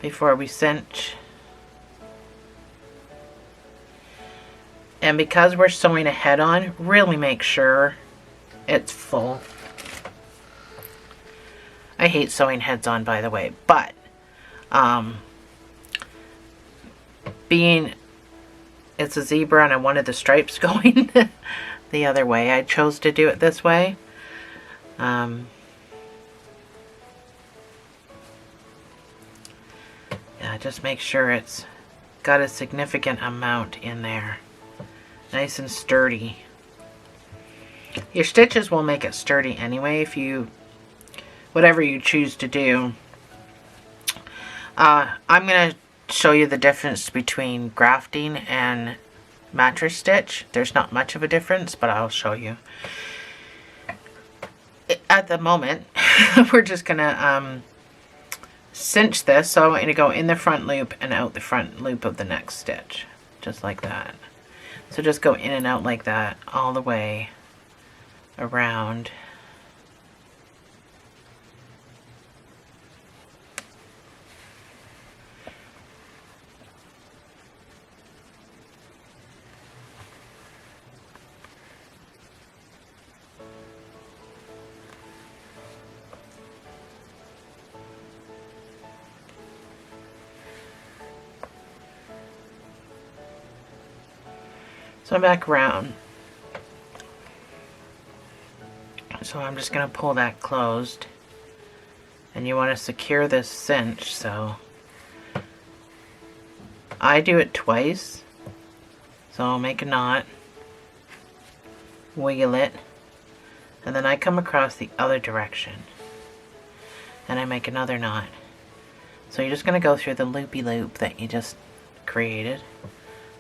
before we cinch. And because we're sewing a head on, really make sure it's full. I hate sewing heads on, by the way, but being it's a zebra and I wanted the stripes going the other way, I chose to do it this way. Yeah, just make sure it's got a significant amount in there. Nice and sturdy. Your stitches will make it sturdy anyway if you, whatever you choose to do. I'm going to show you the difference between grafting and mattress stitch. There's not much of a difference, but I'll show you. At the moment, we're just going to cinch this. So I want you to go in the front loop and out the front loop of the next stitch. Just like that. So just go in and out like that all the way around. So I'm back around. So I'm just going to pull that closed. And you want to secure this cinch, so I do it twice. So I'll make a knot, wiggle it, and then I come across the other direction. And I make another knot. So you're just going to go through the loopy loop that you just created,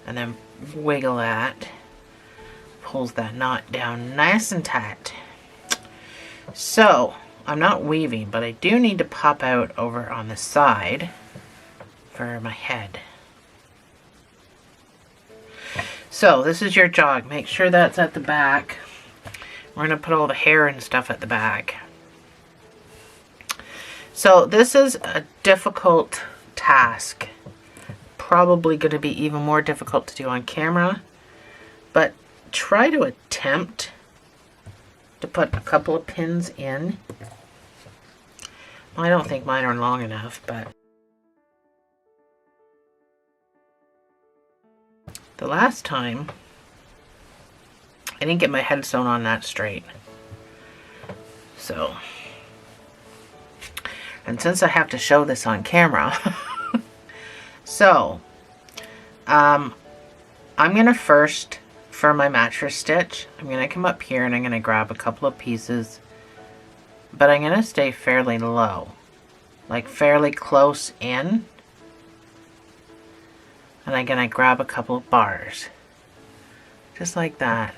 and then wiggle that. Pulls that knot down nice and tight. So I'm not weaving, but I do need to pop out over on the side for my head. So this is your jog. Make sure that's at the back. We're going to put all the hair and stuff at the back. So this is a difficult task. Probably going to be even more difficult to do on camera. But try to attempt to put a couple of pins in. I don't think mine are long enough, but the last time I didn't get my head sewn on that straight. So, and since I have to show this on camera, so I'm gonna first, for my mattress stitch, I'm gonna come up here and I'm gonna grab a couple of pieces, but I'm gonna stay fairly low, like fairly close in, and I'm gonna grab a couple of bars, just like that.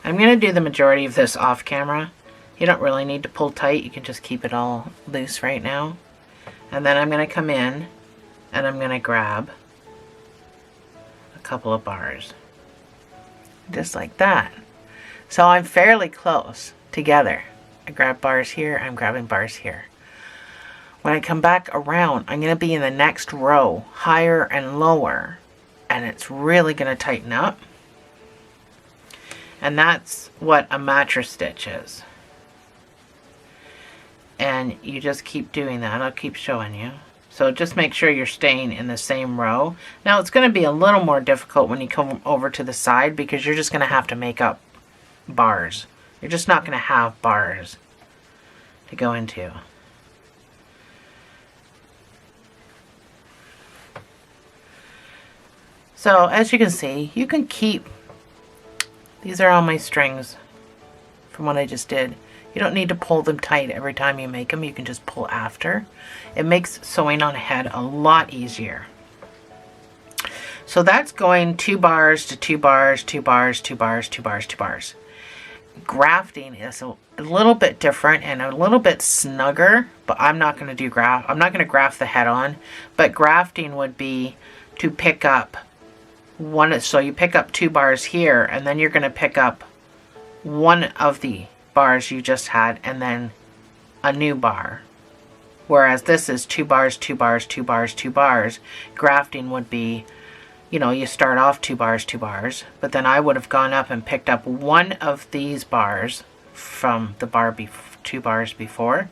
I'm gonna do the majority of this off camera. You don't really need to pull tight, you can just keep it all loose right now. And then I'm gonna come in and I'm gonna grab a couple of bars, just like that. So I'm fairly close together. I grab bars here, I'm grabbing bars here. When I come back around, I'm going to be in the next row, higher and lower, and it's really going to tighten up. And that's what a mattress stitch is. And you just keep doing that. I'll keep showing you. So just make sure you're staying in the same row. Now it's going to be a little more difficult when you come over to the side because you're just going to have to make up bars. You're just not going to have bars to go into. So as you can see, you can keep, these are all my strings from what I just did. You don't need to pull them tight every time you make them. You can just pull after. It makes sewing on a head a lot easier. So that's going 2 bars to 2 bars, 2 bars, 2 bars, 2 bars, 2 bars. Grafting is a little bit different and a little bit snugger, but I'm not going to do graft. I'm not going to graft the head on, but grafting would be to pick up one. So you pick up 2 bars here, and then you're going to pick up one of the bars you just had, and then a new bar. Whereas this is 2 bars, 2 bars, 2 bars, 2 bars. Grafting would be, you know, you start off 2 bars, 2 bars, but then I would have gone up and picked up one of these bars from the 2 bars before.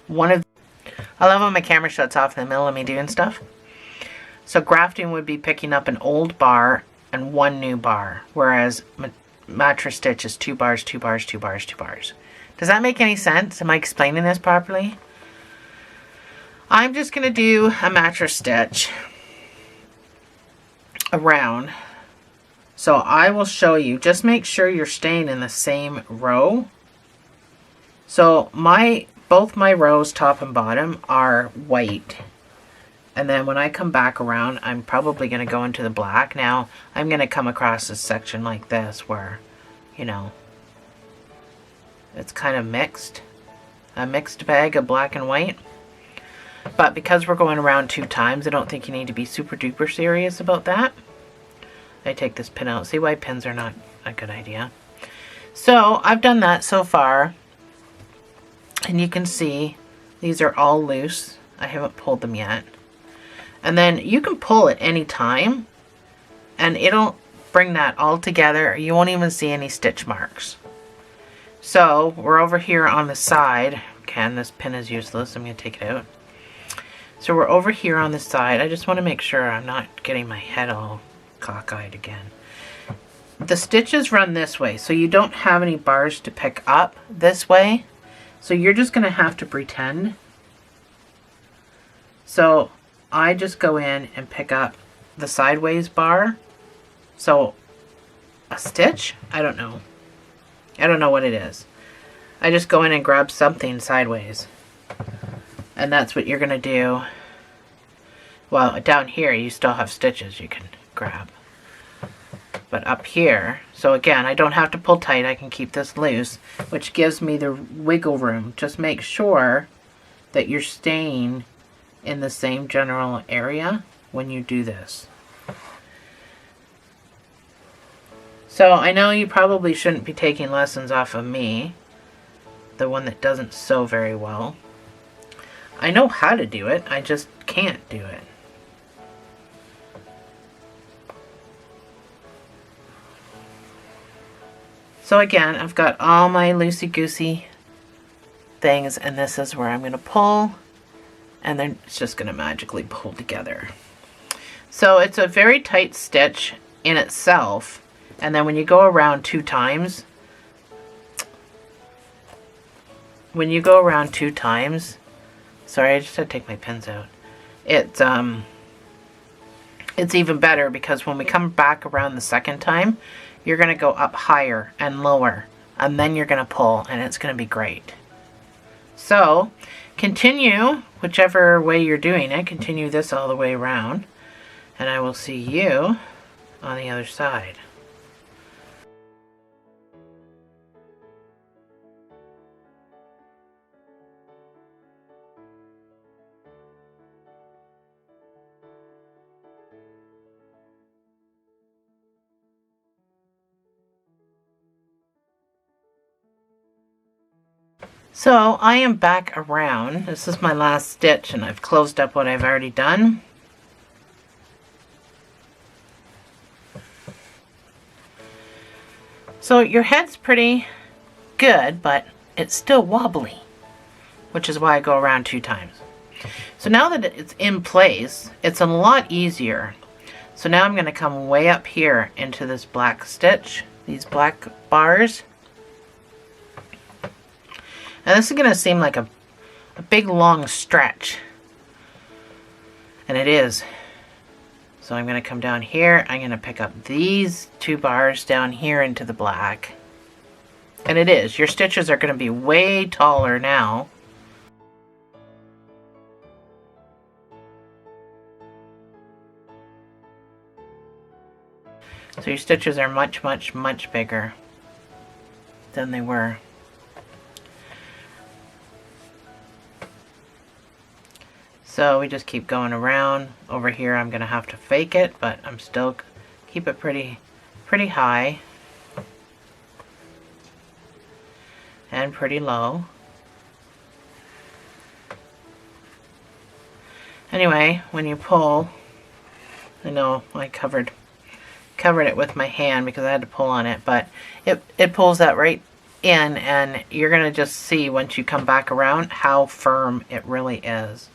I love when my camera shuts off in the middle of me doing stuff. So grafting would be picking up an old bar and one new bar, whereas mattress stitch is 2 bars, 2 bars, 2 bars, 2 bars. Does that make any sense? Am I explaining this properly? I'm just going to do a mattress stitch around. So I will show you. Just make sure you're staying in the same row. So both my rows, top and bottom, are white. And then when I come back around, I'm probably going to go into the black. Now, I'm going to come across a section like this where, you know, it's kind of mixed. A mixed bag of black and white. But because we're going around 2 times, I don't think you need to be super duper serious about that. I take this pin out. See why pins are not a good idea. So I've done that so far. And you can see these are all loose. I haven't pulled them yet. And then you can pull at any time. And it'll bring that all together. You won't even see any stitch marks. So we're over here on the side. Again, this pin is useless. I'm going to take it out. So we're over here on the side. I just want to make sure I'm not getting my head all cockeyed again. The stitches run this way, so you don't have any bars to pick up this way. So you're just going to have to pretend. So I just go in and pick up the sideways bar. So a stitch? I don't know. I don't know what it is. I just go in and grab something sideways. And that's what you're going to do. Well, down here you still have stitches you can grab. But up here, so again, I don't have to pull tight. I can keep this loose, which gives me the wiggle room. Just make sure that you're staying in the same general area when you do this. So I know you probably shouldn't be taking lessons off of me, the one that doesn't sew very well. I know how to do it, I just can't do it. So again, I've got all my loosey-goosey things, and this is where I'm going to pull, and then it's just going to magically pull together. So it's a very tight stitch in itself, and then when you go around two times, sorry, I just had to take my pins out. It's even better because when we come back around the second time, you're going to go up higher and lower, and then you're going to pull, and it's going to be great. So continue whichever way you're doing it. Continue this all the way around, and I will see you on the other side. So I am back around. This is my last stitch, and I've closed up what I've already done. So your head's pretty good, but it's still wobbly, which is why I go around two times. So now that it's in place, it's a lot easier. So now I'm going to come way up here into this black stitch, these black bars. And this is going to seem like a big long stretch. And it is. So I'm going to come down here. I'm going to pick up these two bars down here into the black. And it is. Your stitches are going to be way taller now. So your stitches are much, much, much bigger than they were. So we just keep going around. Over here I'm going to have to fake it, but I'm still keep it pretty high and pretty low. Anyway, when you pull, I know I covered it with my hand because I had to pull on it, but it pulls that right in, and you're going to just see once you come back around how firm it really is.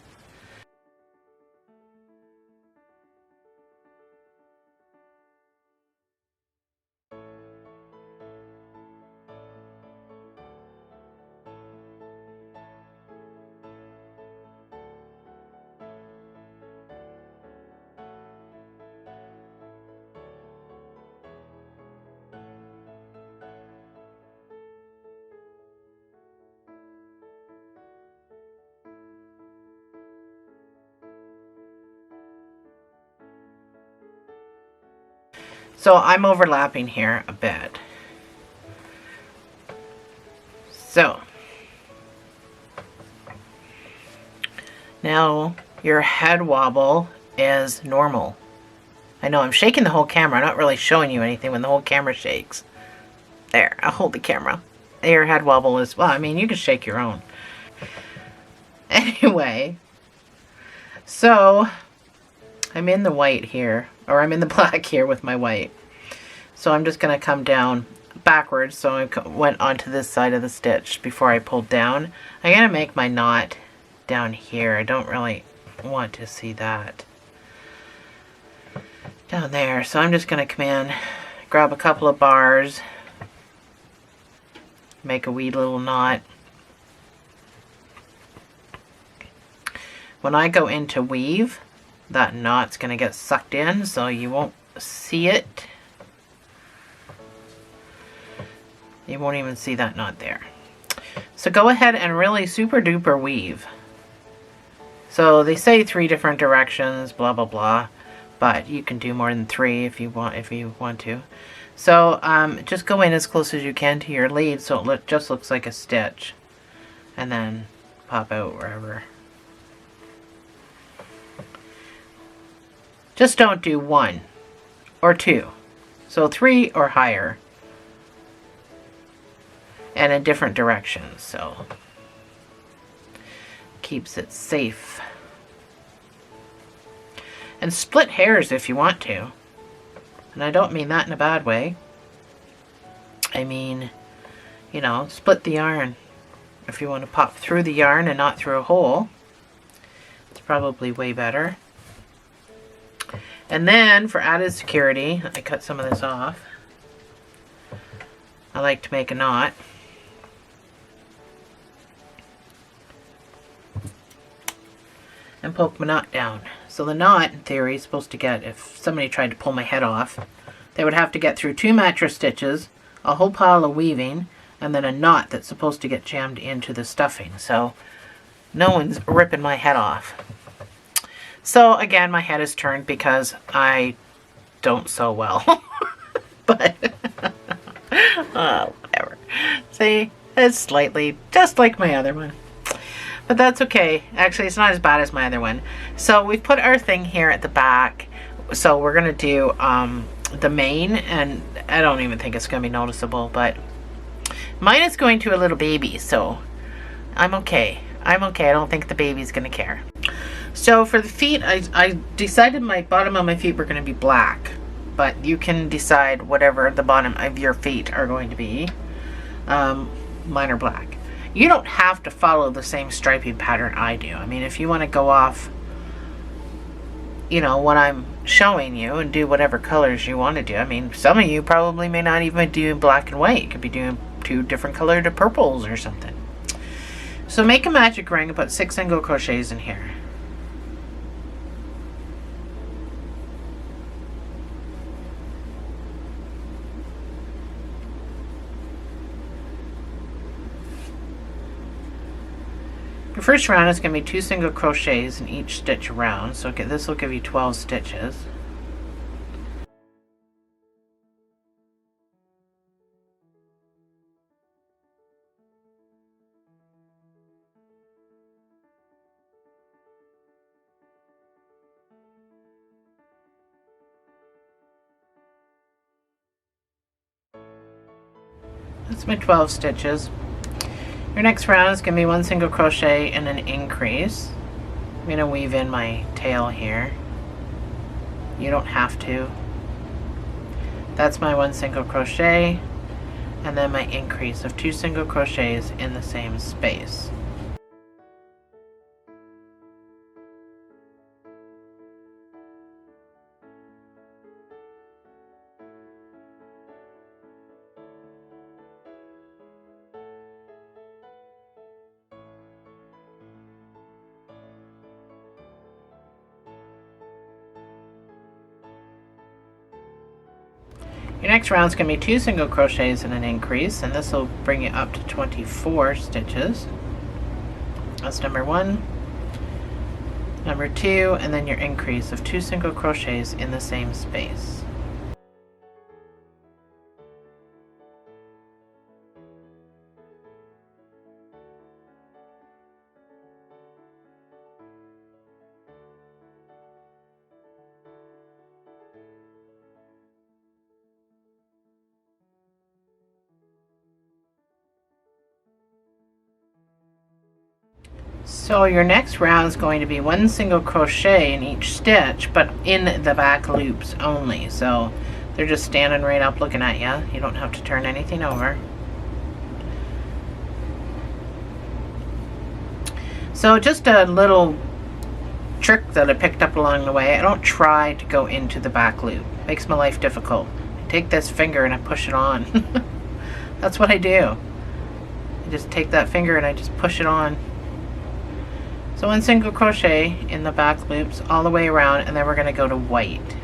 So I'm overlapping here a bit. So now your head wobble is normal. I know I'm shaking the whole camera. I'm not really showing you anything when the whole camera shakes. There, I'll hold the camera. Your head wobble is, well, I mean, you can shake your own. Anyway, so I'm in the white here, or I'm in the black here with my white. So I'm just going to come down backwards. So I went onto this side of the stitch before I pulled down. I'm going to make my knot down here. I don't really want to see that down there. So I'm just going to come in, grab a couple of bars, make a wee little knot. When I go into weave, that knot's going to get sucked in, so you won't see it. You won't even see that knot there. So go ahead and really super duper weave. So they say 3 different directions, blah blah blah, but you can do more than 3 if you want to. So just go in as close as you can to your lead, so it just looks like a stitch, and then pop out wherever. Just don't do 1 or 2, so 3 or higher, and in different directions, so keeps it safe. And split hairs if you want to, and I don't mean that in a bad way. I mean, you know, split the yarn. If you want to pop through the yarn and not through a hole, it's probably way better. And then for added security, I cut some of this off. I like to make a knot. And poke my knot down. So the knot, in theory, is supposed to get, if somebody tried to pull my head off, they would have to get through 2 mattress stitches, a whole pile of weaving, and then a knot that's supposed to get jammed into the stuffing. So no one's ripping my head off. So again, my head is turned because I don't sew well. But whatever. See, it's slightly just like my other one. But that's okay. Actually, it's not as bad as my other one. So we've put our thing here at the back. So we're going to do the mane, and I don't even think it's going to be noticeable, but mine is going to a little baby, so I'm okay. I'm okay. I don't think the baby's going to care. So for the feet, I decided my bottom of my feet were going to be black, but you can decide whatever the bottom of your feet are going to be. Mine are black. You don't have to follow the same striping pattern I do. I mean, if you want to go off, you know, what I'm showing you and do whatever colors you want to do. I mean, some of you probably may not even do black and white. You could be doing 2 different colored purples or something. So make a magic ring and put 6 single crochets in here. Your first round is going to be 2 single crochets in each stitch around, so this will give you 12 stitches. That's my 12 stitches. Your next round is going to be 1 single crochet and an increase. I'm going to weave in my tail here. You don't have to. That's my 1 single crochet, and then my increase of 2 single crochets in the same space. Your next round is going to be 2 single crochets and an increase, and this will bring you up to 24 stitches. That's number 1, number 2, and then your increase of 2 single crochets in the same space. So your next round is going to be 1 single crochet in each stitch, but in the back loops only. So they're just standing right up looking at you. You don't have to turn anything over. So just a little trick that I picked up along the way. I don't try to go into the back loop. It makes my life difficult. I take this finger and I push it on. That's what I do. I just take that finger and I just push it on. So 1 single crochet in the back loops all the way around, and then we're going to go to white.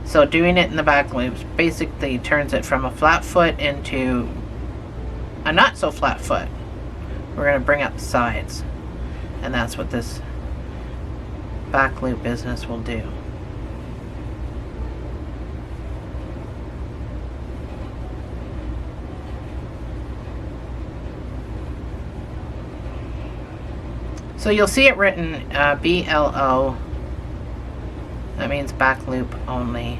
So doing it in the back loops basically turns it from a flat foot into a not so flat foot. We're going to bring up the sides, and that's what this back loop business will do. So you'll see it written BLO. That means back loop only.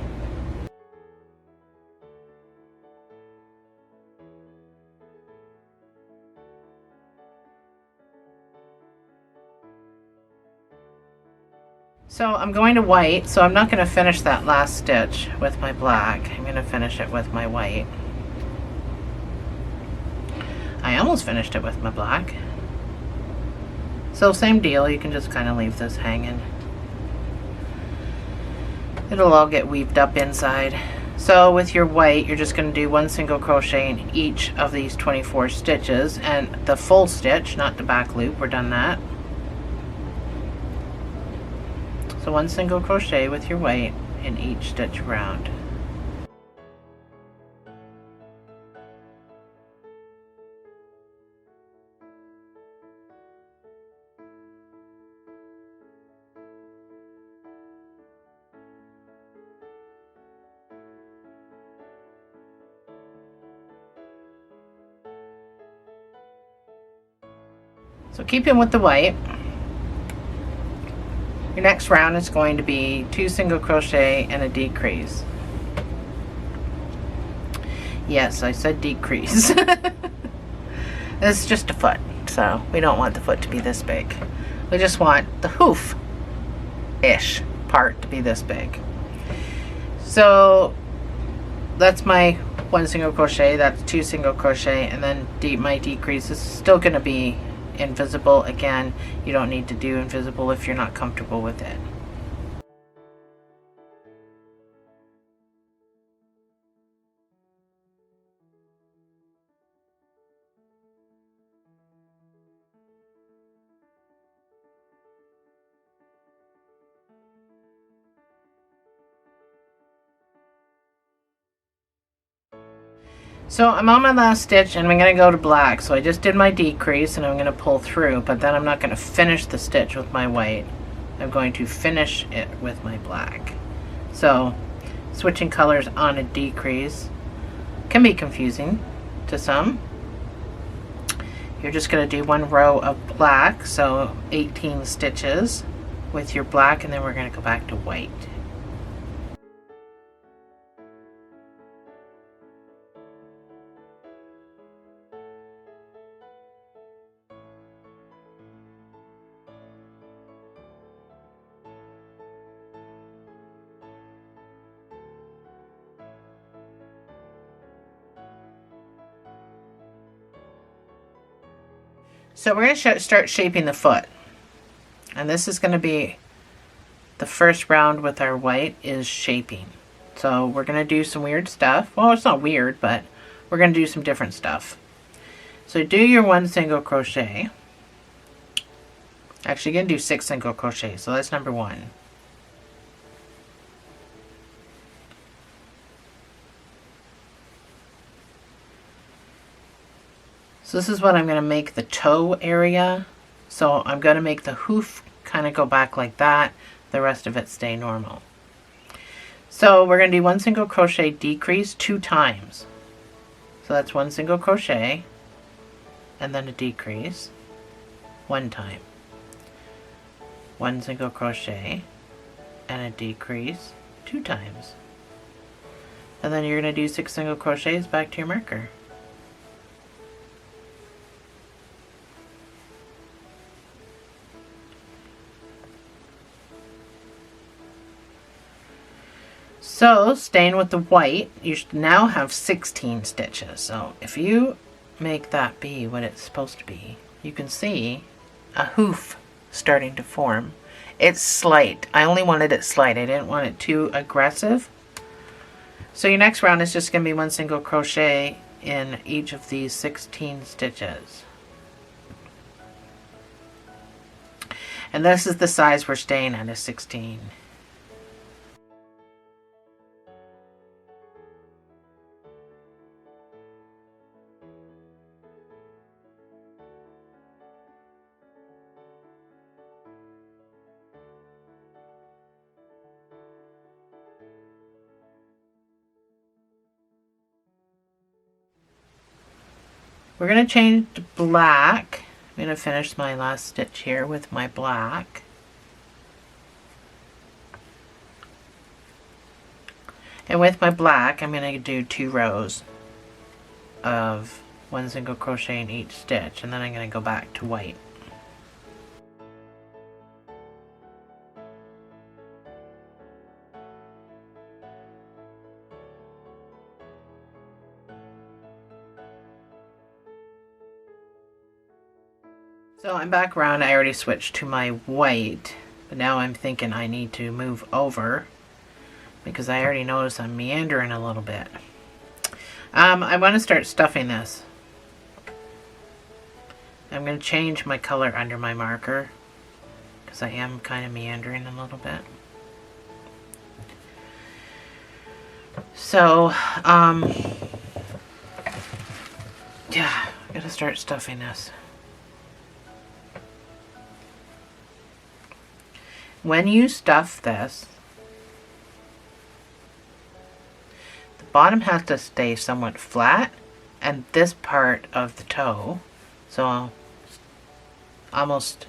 So I'm going to white, so I'm not going to finish that last stitch with my black. I'm going to finish it with my white. I almost finished it with my black. So same deal, you can just kind of leave this hanging. It'll all get weaved up inside. So with your white, you're just going to do 1 single crochet in each of these 24 stitches, and the full stitch, not the back loop, we're done that. So 1 single crochet with your white in each stitch around. So keeping with the white, your next round is going to be 2 single crochet and a decrease. Yes, I said decrease. It's just a foot, so we don't want the foot to be this big. We just want the hoof-ish part to be this big. So that's my 1 single crochet, that's 2 single crochet, and then my decrease is still going to be invisible. Again, you don't need to do invisible if you're not comfortable with it. So I'm on my last stitch and I'm going to go to black. So I just did my decrease and I'm going to pull through, but then I'm not going to finish the stitch with my white. I'm going to finish it with my black. So switching colors on a decrease can be confusing to some. You're just going to do 1 row of black, so 18 stitches with your black, and then we're going to go back to white. So we're going to start shaping the foot, and this is going to be the first round with our white is shaping. So we're going to do some weird stuff. Well, it's not weird, but we're going to do some different stuff. So do your 1 single crochet. Actually, you're going to do 6 single crochet, so that's number 1. So this is what I'm going to make the toe area. So I'm going to make the hoof kind of go back like that. The rest of it stay normal. So we're going to do 1 single crochet decrease 2 times. So that's 1 single crochet and then a decrease 1 time. 1 single crochet and a decrease 2 times. And then you're going to do 6 single crochets back to your marker. So, staying with the white, you should now have 16 stitches. So, if you make that be what it's supposed to be, you can see a hoof starting to form. It's slight. I only wanted it slight. I didn't want it too aggressive. So your next round is just going to be 1 single crochet in each of these 16 stitches. And this is the size we're staying at, is 16. We're going to change to black. I'm going to finish my last stitch here with my black. And with my black, I'm going to do 2 rows of 1 single crochet in each stitch, and then I'm going to go back to white. So I'm back around. I already switched to my white, but now I'm thinking I need to move over because I already noticed I'm meandering a little bit. I want to start stuffing this. I'm going to change my color under my marker because I am kind of meandering a little bit. So, yeah, I gotta start stuffing this. When you stuff this, the bottom has to stay somewhat flat, and this part of the toe, so almost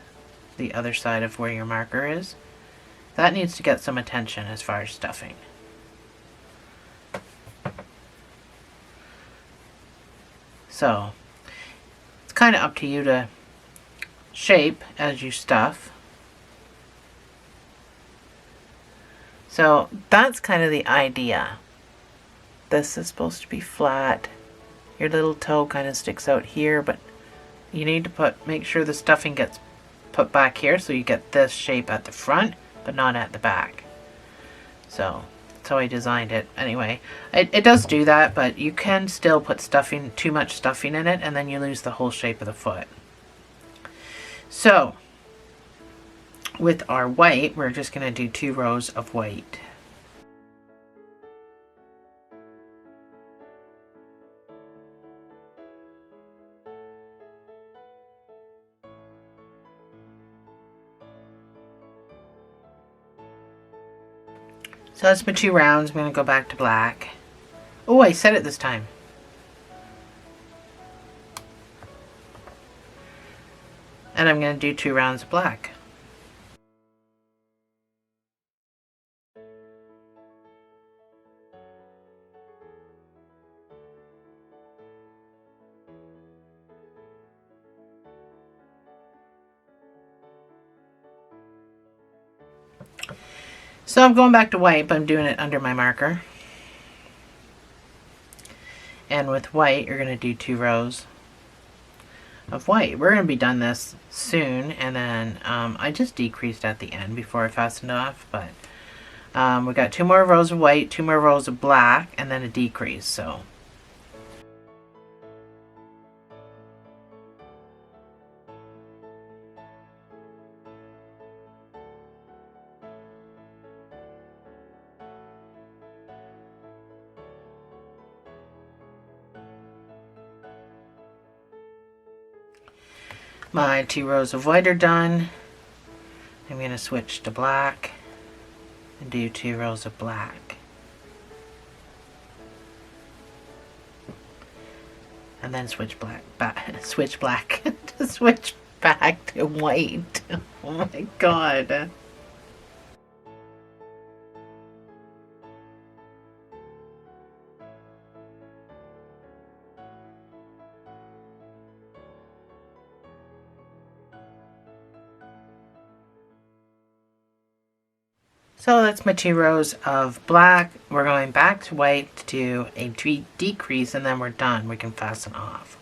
the other side of where your marker is, that needs to get some attention as far as stuffing. So it's kind of up to you to shape as you stuff. So that's kind of the idea. This is supposed to be flat. Your little toe kind of sticks out here, but you need to make sure the stuffing gets put back here so you get this shape at the front, but not at the back. So that's how I designed it. Anyway, it does do that, but you can still put too much stuffing in it, and then you lose the whole shape of the foot. So with our white, we're just going to do 2 rows of white. So that's my 2 rounds. I'm going to go back to black. Oh, I said it this time. And I'm going to do 2 rounds of black. So I'm going back to white, but I'm doing it under my marker. And with white, you're going to do 2 rows of white. We're going to be done this soon, and then I just decreased at the end before I fastened off, but we got 2 more rows of white, 2 more rows of black, and then a decrease. So my 2 rows of white are done. I'm going to switch to black and do 2 rows of black. And then switch black to switch back to white. Oh my god. So that's my 2 rows of black. We're going back to white to do a decrease, and then we're done. We can fasten off.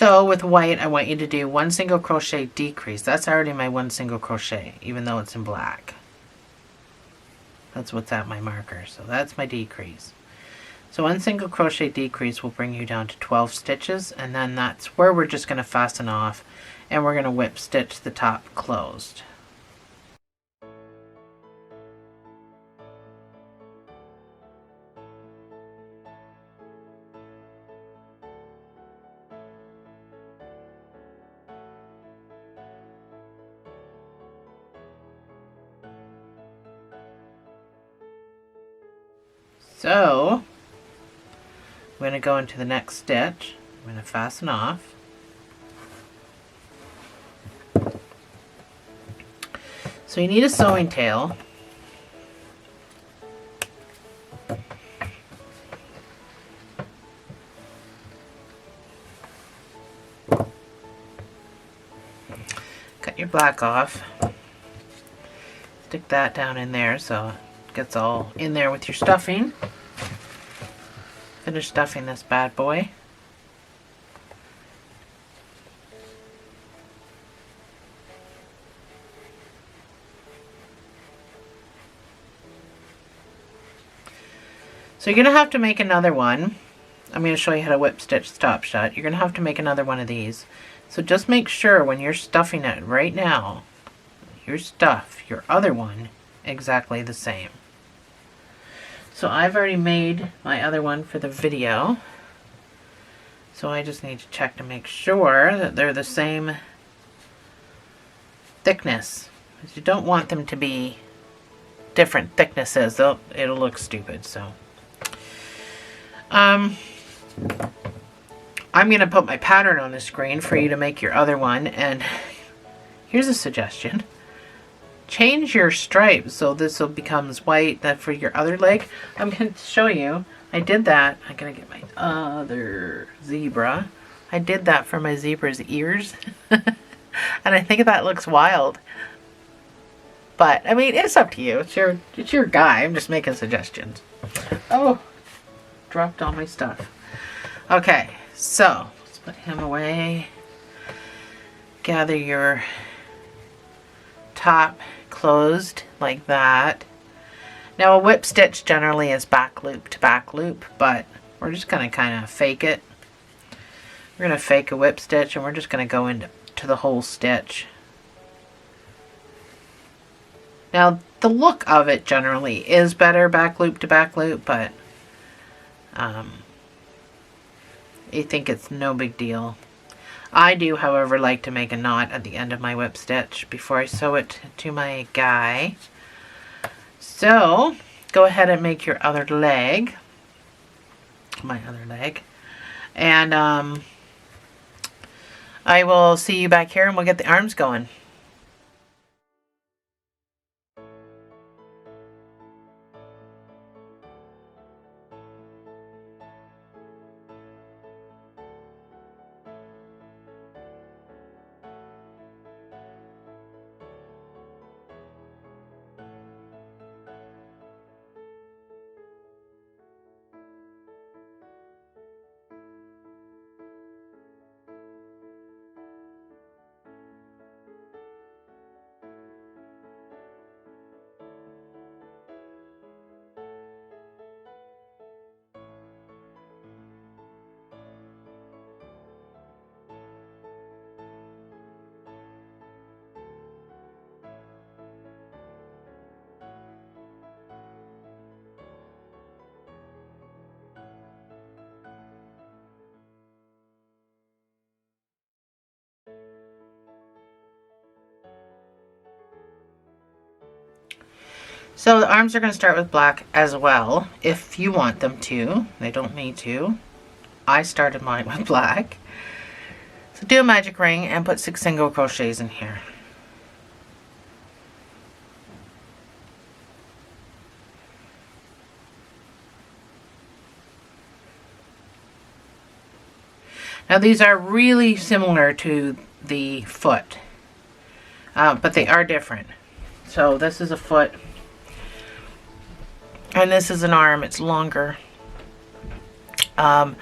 So with white, I want you to do 1 single crochet decrease. That's already my 1 single crochet, even though it's in black. That's what's at my marker. So that's my decrease. So 1 single crochet decrease will bring you down to 12 stitches, and then that's where we're just going to fasten off, and we're going to whip stitch the top closed. So I'm going to go into the next stitch. I'm going to fasten off. So you need a sewing tail. Cut your black off. Stick that down in there so it gets all in there with your stuffing. Finish stuffing this bad boy. So you're going to have to make another one. I'm going to show you how to whip stitch stop shut. You're going to have to make another one of these. So just make sure when you're stuffing it right now, you stuff your other one exactly the same. So I've already made my other one for the video. So I just need to check to make sure that they're the same thickness. Because you don't want them to be different thicknesses. It'll look stupid. So I'm going to put my pattern on the screen for you to make your other one. And here's a suggestion. Change your stripes so this will becomes white. That for your other leg, I'm going to show you. I did that. I'm going to get my other zebra. I did that for my zebra's ears. And I think that looks wild. But, I mean, it's up to you. It's your guy. I'm just making suggestions. Oh, dropped all my stuff. Okay, so let's put him away. Gather your top closed like that. Now a whip stitch generally is back loop to back loop, but we're just going to kind of fake it. We're going to fake a whip stitch and we're just going to go into the whole stitch. Now the look of it generally is better back loop to back loop, but I think it's no big deal. I do, however, like to make a knot at the end of my whip stitch before I sew it to my guy. So, go ahead and make your other leg. My other leg. And I will see you back here and we'll get the arms going. So the arms are going to start with black as well, if you want them to. They don't need to. I started mine with black. So do a magic ring and put 6 single crochets in here. Now these are really similar to the foot, but they are different. So this is a foot. And this is an arm, it's longer. But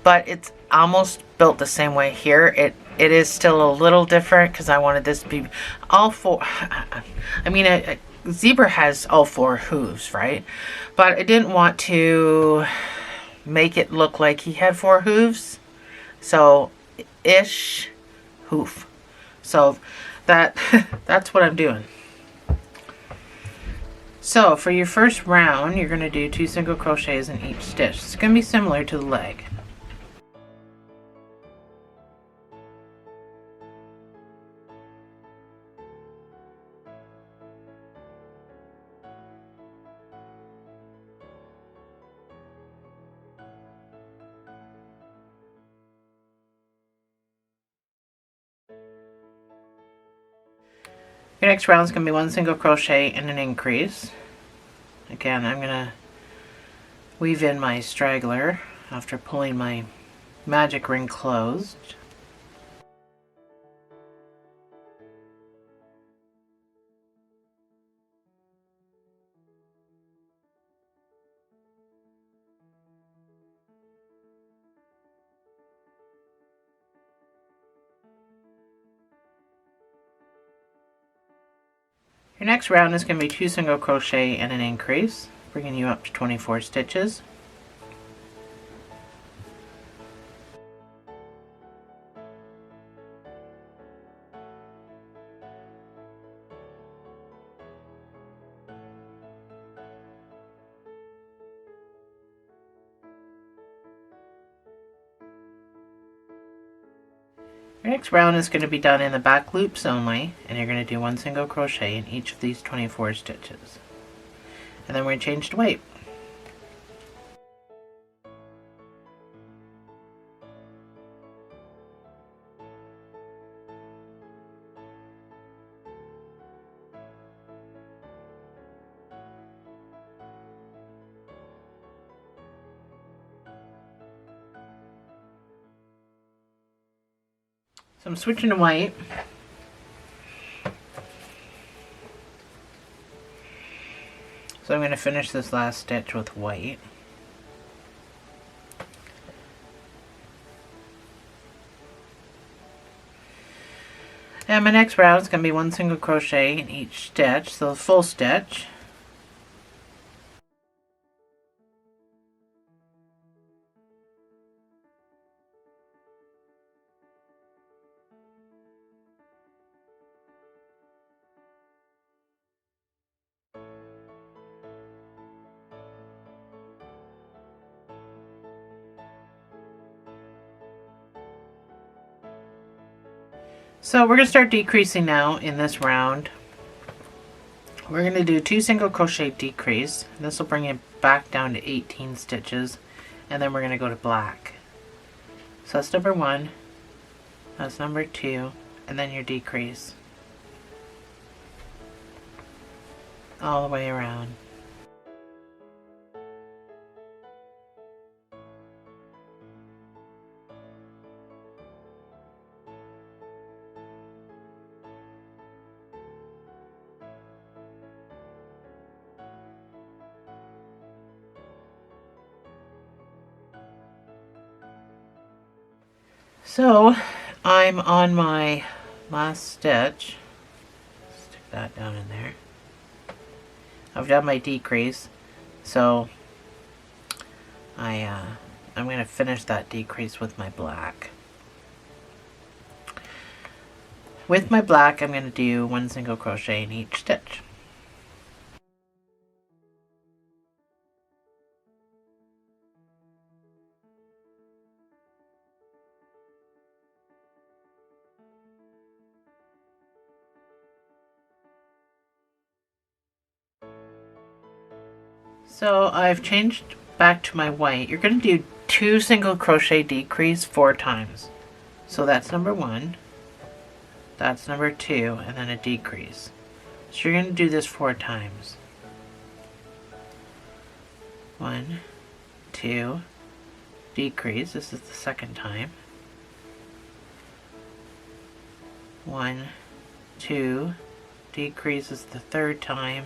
but it's almost built the same way here. It is still a little different because I wanted this to be all four. I mean, a zebra has all four hooves, right? But I didn't want to make it look like he had four hooves. So, ish, hoof. So, that's what I'm doing. So, for your first round, you're going to do 2 single crochets in each stitch. It's going to be similar to the leg. Your next round is going to be 1 single crochet and an increase. Again, I'm going to weave in my straggler after pulling my magic ring closed. Your next round is going to be 2 single crochet and an increase, bringing you up to 24 stitches. Your next round is going to be done in the back loops only, and you're going to do 1 single crochet in each of these 24 stitches. And then we're going to change to weight. So I'm switching to white. So I'm going to finish this last stitch with white. And my next round is going to be 1 single crochet in each stitch, so the full stitch. So we're going to start decreasing now in this round. We're going to do 2 single crochet decrease. This will bring it back down to 18 stitches, and then we're going to go to black. So that's number 1, that's number 2, and then your decrease all the way around. So I'm on my last stitch. Stick that down in there. I've done my decrease, so I'm going to finish that decrease with my black. With my black, I'm going to do 1 single crochet in each stitch. So I've changed back to my white. You're going to do 2 single crochet decrease 4 times. So that's number 1, that's number 2, and then a decrease. So you're going to do this 4 times. 1, 2, decrease. This is the second time. 1, 2, decrease is the third time.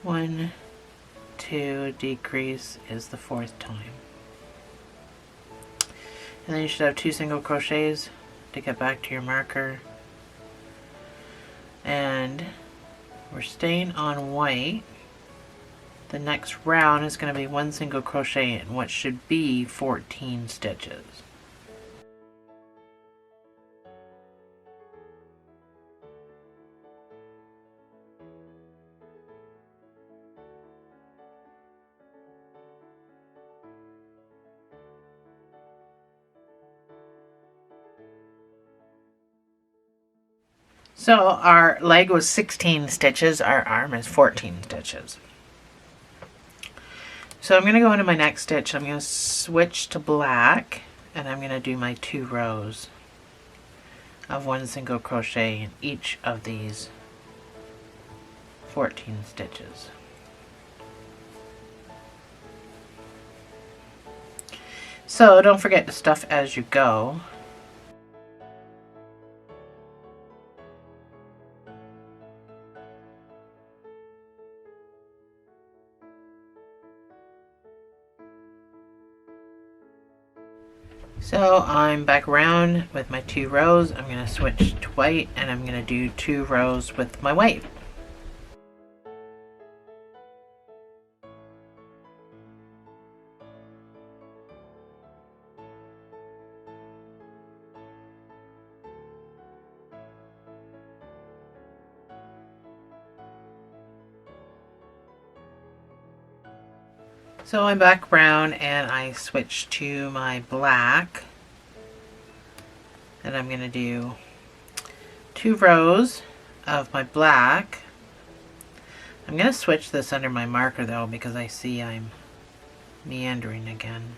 1, to decrease is the 4th time. And then you should have 2 single crochets to get back to your marker. And we're staying on white. The next round is going to be 1 single crochet in what should be 14 stitches. So our leg was 16 stitches, our arm is 14 stitches. So I'm going to go into my next stitch, I'm going to switch to black, and I'm going to do my 2 rows of 1 single crochet in each of these 14 stitches. So don't forget to stuff as you go. So I'm back around with my 2 rows. I'm going to switch to white and I'm going to do 2 rows with my white. So I'm back around and I switched to my black, and I'm going to do 2 rows of my black. I'm going to switch this under my marker though because I see I'm meandering again.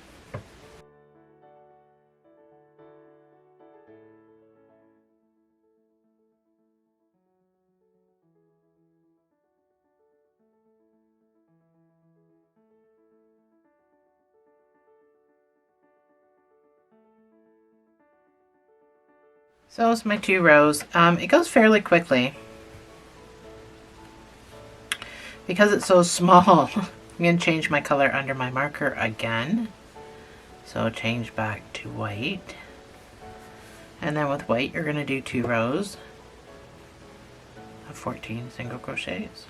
So it's my 2 rows. It goes fairly quickly because it's so small. I'm going to change my color under my marker again. So change back to white. And then with white you're going to do 2 rows of 14 single crochets.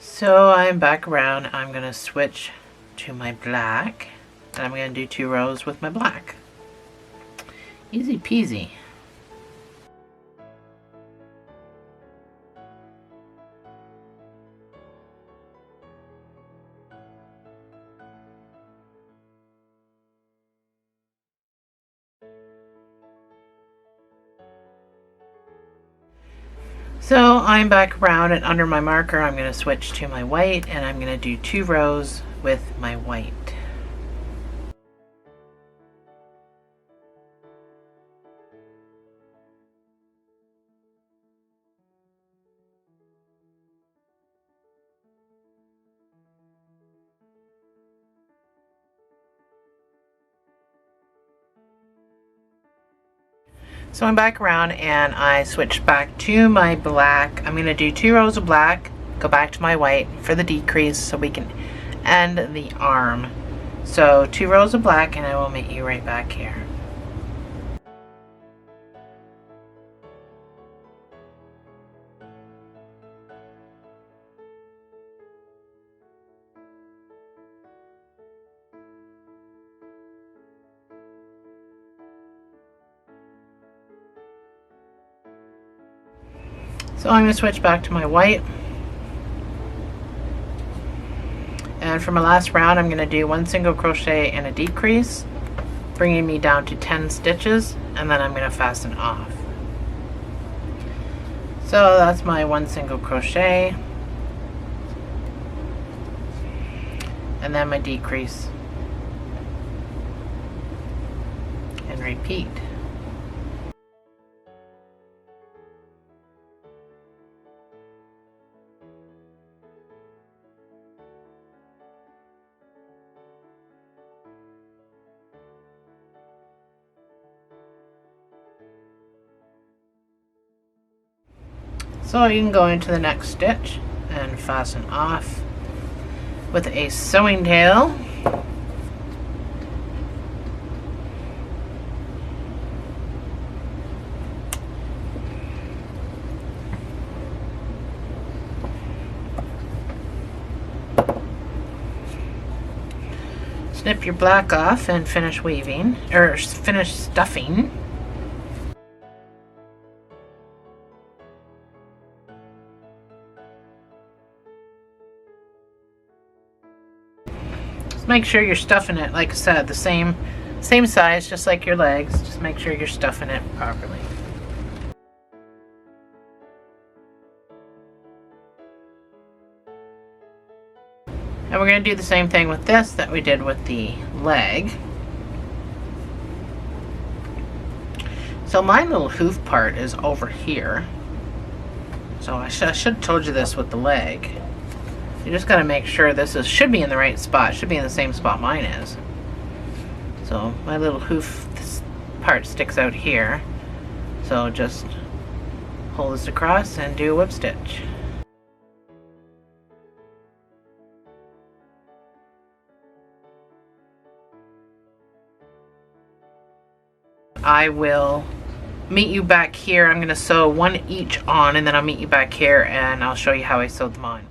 So I'm back around, I'm going to switch to my black, and I'm going to do 2 rows with my black. Easy peasy. So I'm back around, and under my marker I'm going to switch to my white and I'm going to do 2 rows with my white. So I'm back around and I switched back to my black. I'm going to do 2 rows of black, go back to my white for the decrease so we can end the arm. So 2 rows of black and I will meet you right back here. So I'm going to switch back to my white. And for my last round I'm going to do 1 single crochet and a decrease, bringing me down to 10 stitches, and then I'm going to fasten off. So that's my 1 single crochet, and then my decrease, and repeat. So you can go into the next stitch and fasten off with a sewing tail. Snip your black off and finish weaving, or finish stuffing. Just make sure you're stuffing it, like I said, the same size, just like your legs. Just make sure you're stuffing it properly. And we're going to do the same thing with this that we did with the leg. So my little hoof part is over here. So I should have told you this with the leg. You just got to make sure this should be in the right spot. Should be in the same spot mine is. So my little hoof part sticks out here. So just pull this across and do a whip stitch. I will meet you back here. I'm going to sew one each on, and then I'll meet you back here and I'll show you how I sewed them on.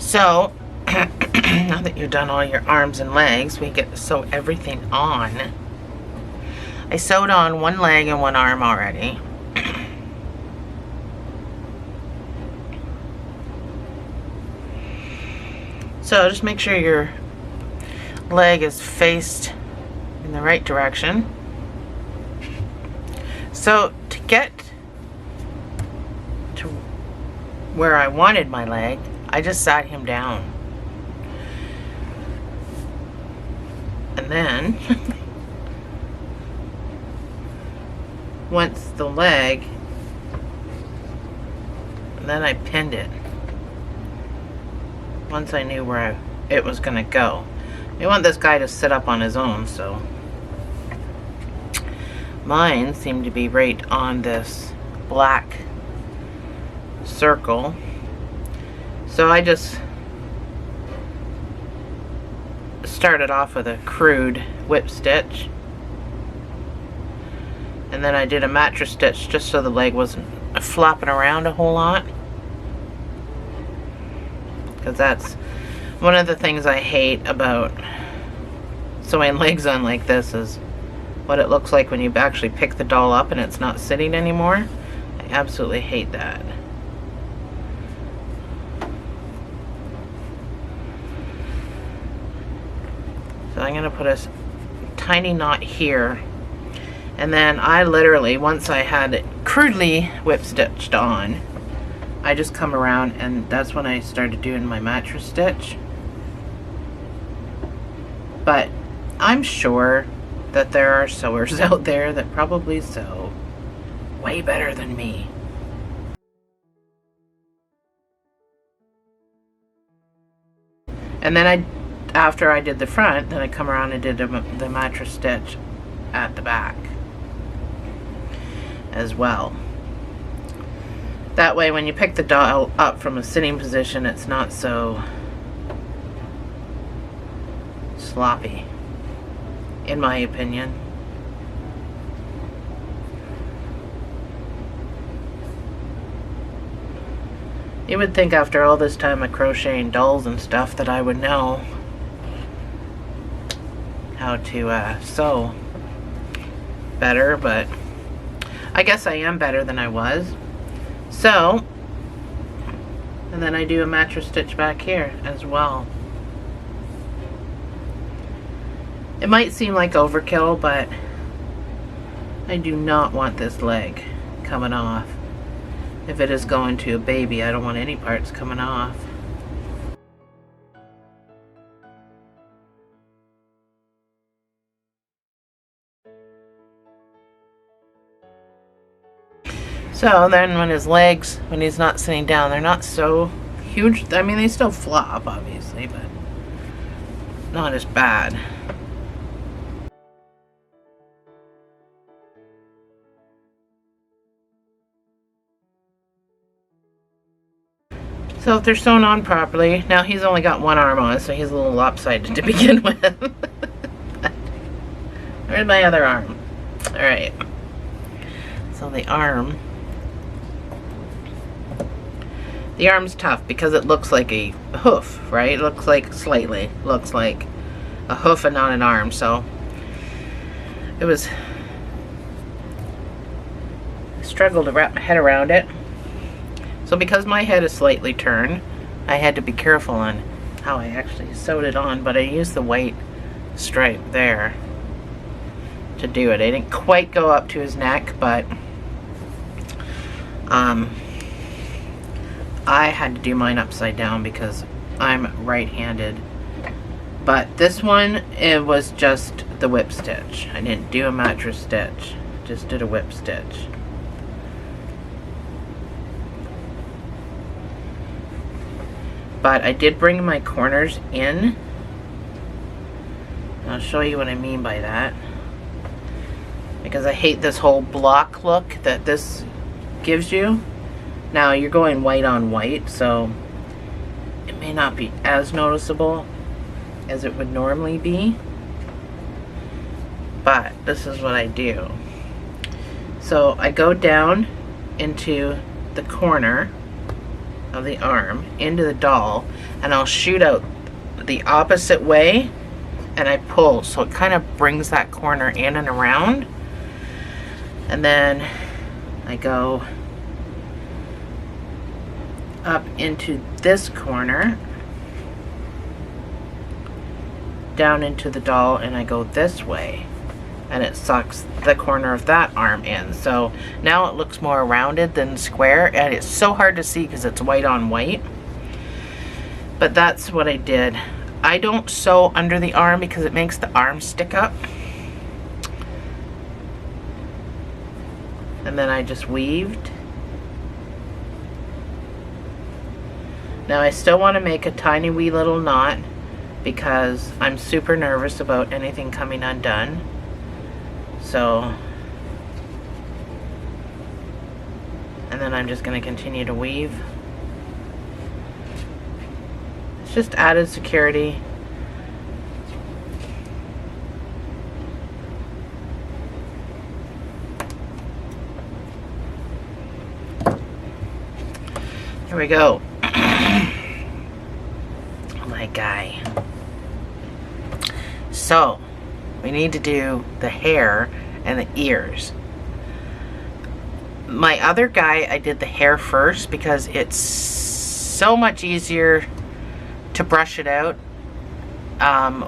So, now that you've done all your arms and legs, we get to sew everything on. I sewed on one leg and one arm already. So just make sure your leg is faced in the right direction. So to get to where I wanted my leg, I just sat him down. And then once the leg, and then I pinned it. Once I knew where it was gonna go. I want this guy to sit up on his own, so mine seemed to be right on this black circle. So I just started off with a crude whip stitch, and then I did a mattress stitch just so the leg wasn't flopping around a whole lot, because that's one of the things I hate about sewing legs on like this, is what it looks like when you actually pick the doll up and it's not sitting anymore. I absolutely hate that. So I'm going to put a tiny knot here, and then I literally, once I had it crudely whip stitched on, I just come around, and that's when I started doing my mattress stitch. But I'm sure that there are sewers out there that probably sew way better than me. And then after I did the front, then I come around and did the mattress stitch at the back as well. That way when you pick the doll up from a sitting position, it's not so sloppy, in my opinion. You would think after all this time of crocheting dolls and stuff that I would know how to sew better, but I guess I am better than I was. So, and then I do a mattress stitch back here as well. It might seem like overkill, but I do not want this leg coming off. If it is going to a baby, I don't want any parts coming off. So then when his legs, when he's not sitting down, they're not so huge. I mean, they still flop, obviously, but not as bad. So if they're sewn on properly, now he's only got one arm on, so he's a little lopsided to begin with. Where's my other arm? Alright. So the arm's tough because it looks like a hoof, right? It looks like looks like a hoof and not an arm. So it was I struggled to wrap my head around it. So because my head is slightly turned, I had to be careful on how I actually sewed it on, but I used the white stripe there to do it. I didn't quite go up to his neck, but I had to do mine upside down because I'm right-handed. But this one, it was just the whip stitch. I didn't do a mattress stitch, just did a whip stitch. But I did bring my corners in. I'll show you what I mean by that. Because I hate this whole block look that this gives you. Now you're going white on white, so it may not be as noticeable as it would normally be. But this is what I do. So I go down into the corner of the arm, into the doll, and I'll shoot out the opposite way, and I pull, so it kind of brings that corner in and around. And then I go up into this corner, down into the doll, and I go this way, and it sucks the corner of that arm in. So now it looks more rounded than square, and it's so hard to see because it's white on white. But that's what I did. I don't sew under the arm because it makes the arm stick up. And then I just weaved. Now I still want to make a tiny wee little knot because I'm super nervous about anything coming undone. So, and then I'm just going to continue to weave. It's just added security. Here we go. My guy. So, we need to do the hair and the ears. My other guy, I did the hair first because it's so much easier to brush it out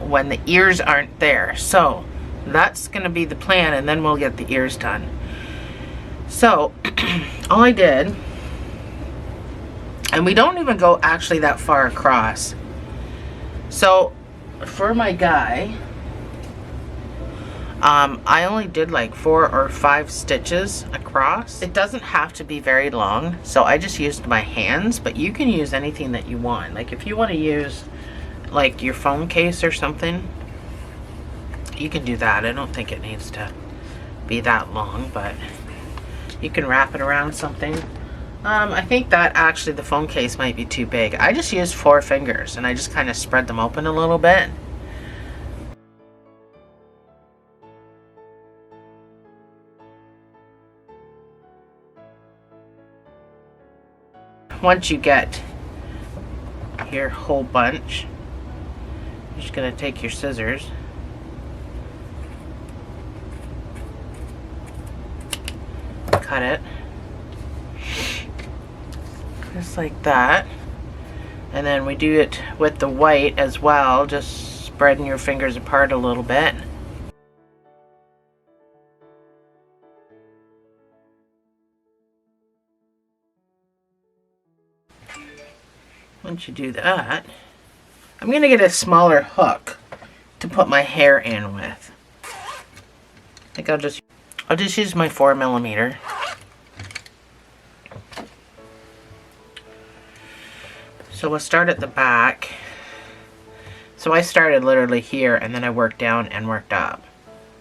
when the ears aren't there. So that's going to be the plan, and then we'll get the ears done. So all I did, and we don't even go actually that far across. So for my guy, I only did like 4 or 5 stitches across. It doesn't have to be very long, so I just used my hands, but you can use anything that you want. Like if you want to use like your phone case or something, you can do that. I don't think it needs to be that long, but you can wrap it around something. I think that actually the phone case might be too big. I just used 4 fingers and I just kind of spread them open a little bit. once you get your whole bunch, you're just going to take your scissors, cut it just like that. And then we do it with the white as well, just spreading your fingers apart a little bit. Once you do that, I'm going to get a smaller hook to put my hair in with. I think I'll just use my 4mm. So we'll start at the back. So I started literally here and then I worked down and worked up.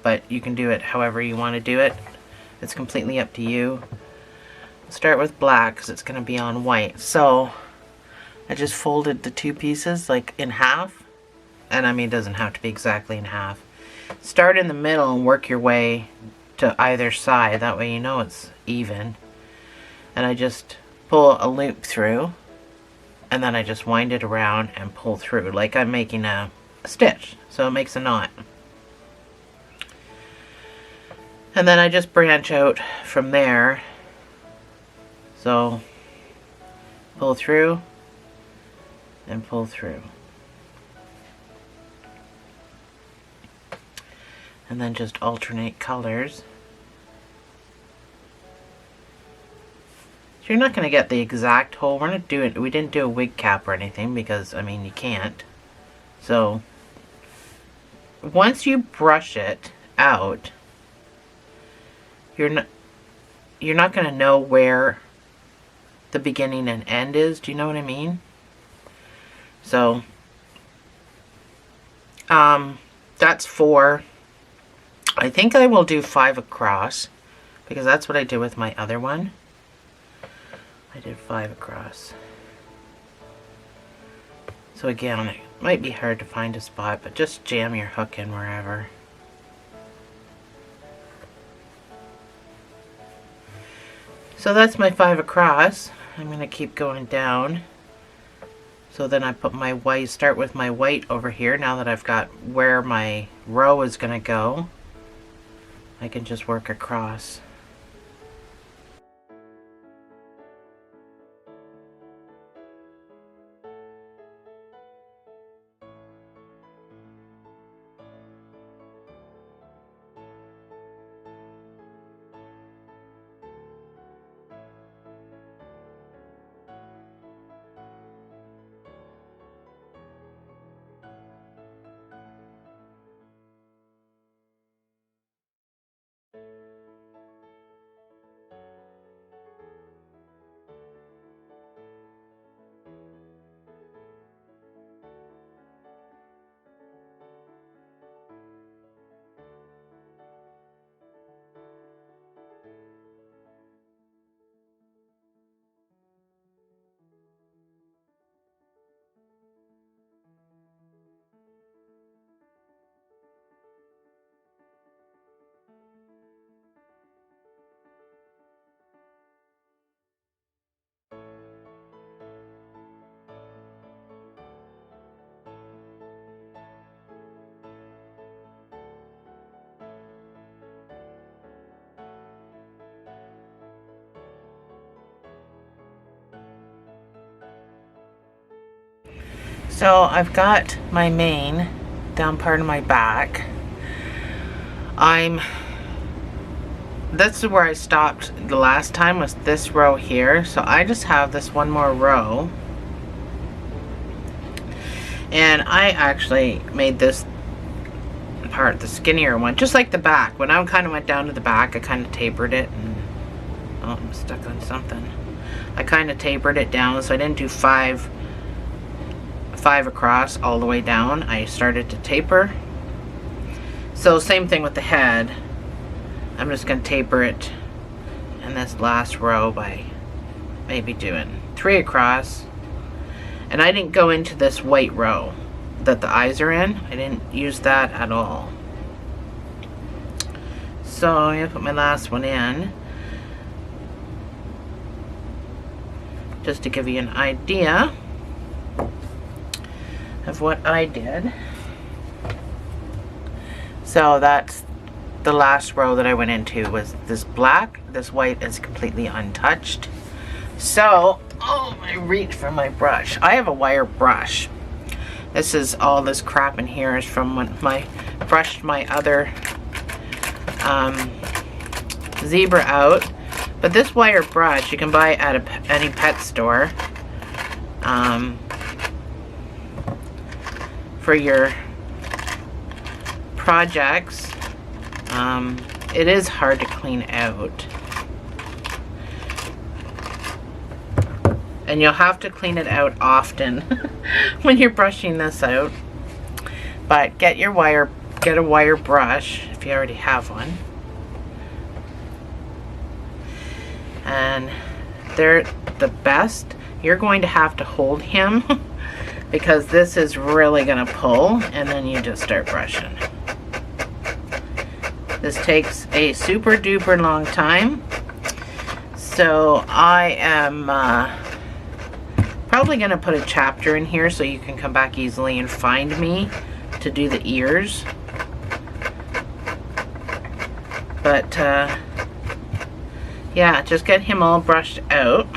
But you can do it however you want to do it. It's completely up to you. I'll start with black because it's going to be on white. So I just folded the two pieces like in half. And I mean, it doesn't have to be exactly in half. Start in the middle and work your way to either side. That way you know it's even. And I just pull a loop through. And then I just wind it around and pull through like I'm making a stitch. So it makes a knot. And then I just branch out from there. So pull through and pull through. And then just alternate colors. You're not going to get the exact hole. We're not doing, we didn't do a wig cap or anything because, I mean, you can't. So, once you brush it out, you're not going to know where the beginning and end is. Do you know what I mean? So, that's 4. I think I will do 5 across because that's what I did with my other one. I did 5 across. So again, it might be hard to find a spot, but just jam your hook in wherever. So that's my 5 across. I'm going to keep going down. So then I put my white, start with my white over here. Now that I've got where my row is going to go, I can just work across. So I've got my mane down part of my back. This is where I stopped the last time, was this row here. So I just have this one more row. And I actually made this part the skinnier one, just like the back. When I kind of went down to the back, I kind of tapered it. And, oh, I'm stuck on something. I kind of tapered it down, so I didn't do 5 across all the way down. I started to taper. So same thing with the head. I'm just going to taper it in this last row by maybe doing 3 across. And I didn't go into this white row that the eyes are in. I didn't use that at all. So I'm going to put my last one in. just to give you an idea of what I did. So that's the last row that I went into, was this black. This white is completely untouched. So, oh, I reach for my brush. I have a wire brush. This is all this crap in here is from when I brushed my other zebra out. But this wire brush you can buy at any pet store for your projects. It is hard to clean out, and you'll have to clean it out often when you're brushing this out. But get a wire brush if you already have one, and they're the best. You're going to have to hold him because this is really gonna pull, and then you just start brushing. This takes a super duper long time, so I am probably gonna put a chapter in here so you can come back easily and find me to do the ears. But yeah, just get him all brushed out,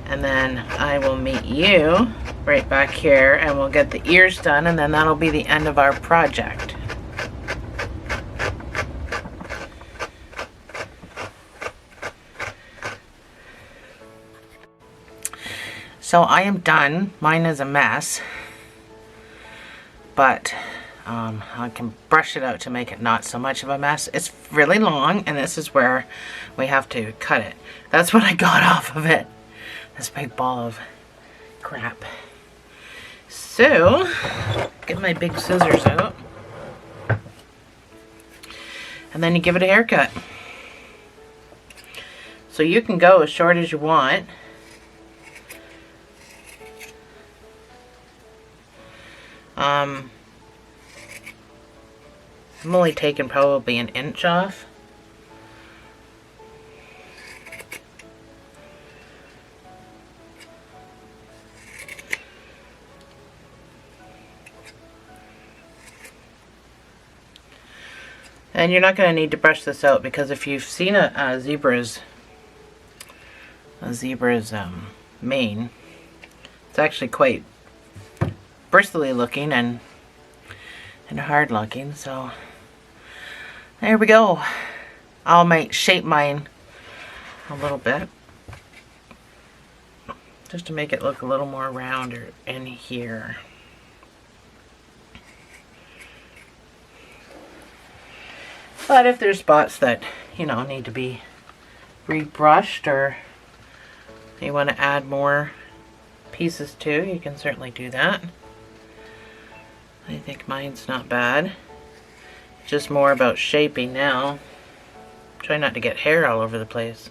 and then I will meet you right back here and we'll get the ears done, and then that'll be the end of our project. So I am done. Mine is a mess, but I can brush it out to make it not so much of a mess. It's really long, and this is where we have to cut it. That's what I got off of it. This big ball of crap. So, get my big scissors out. And then you give it a haircut. So you can go as short as you want. I'm only taking probably an inch off. And you're not going to need to brush this out, because if you've seen a zebra's mane, it's actually quite bristly looking and hard looking. So there we go. I'll shape mine a little bit just to make it look a little more rounder in here. But if there's spots that, you know, need to be rebrushed, or you want to add more pieces to, you can certainly do that. I think mine's not bad. Just more about shaping now. Try not to get hair all over the place.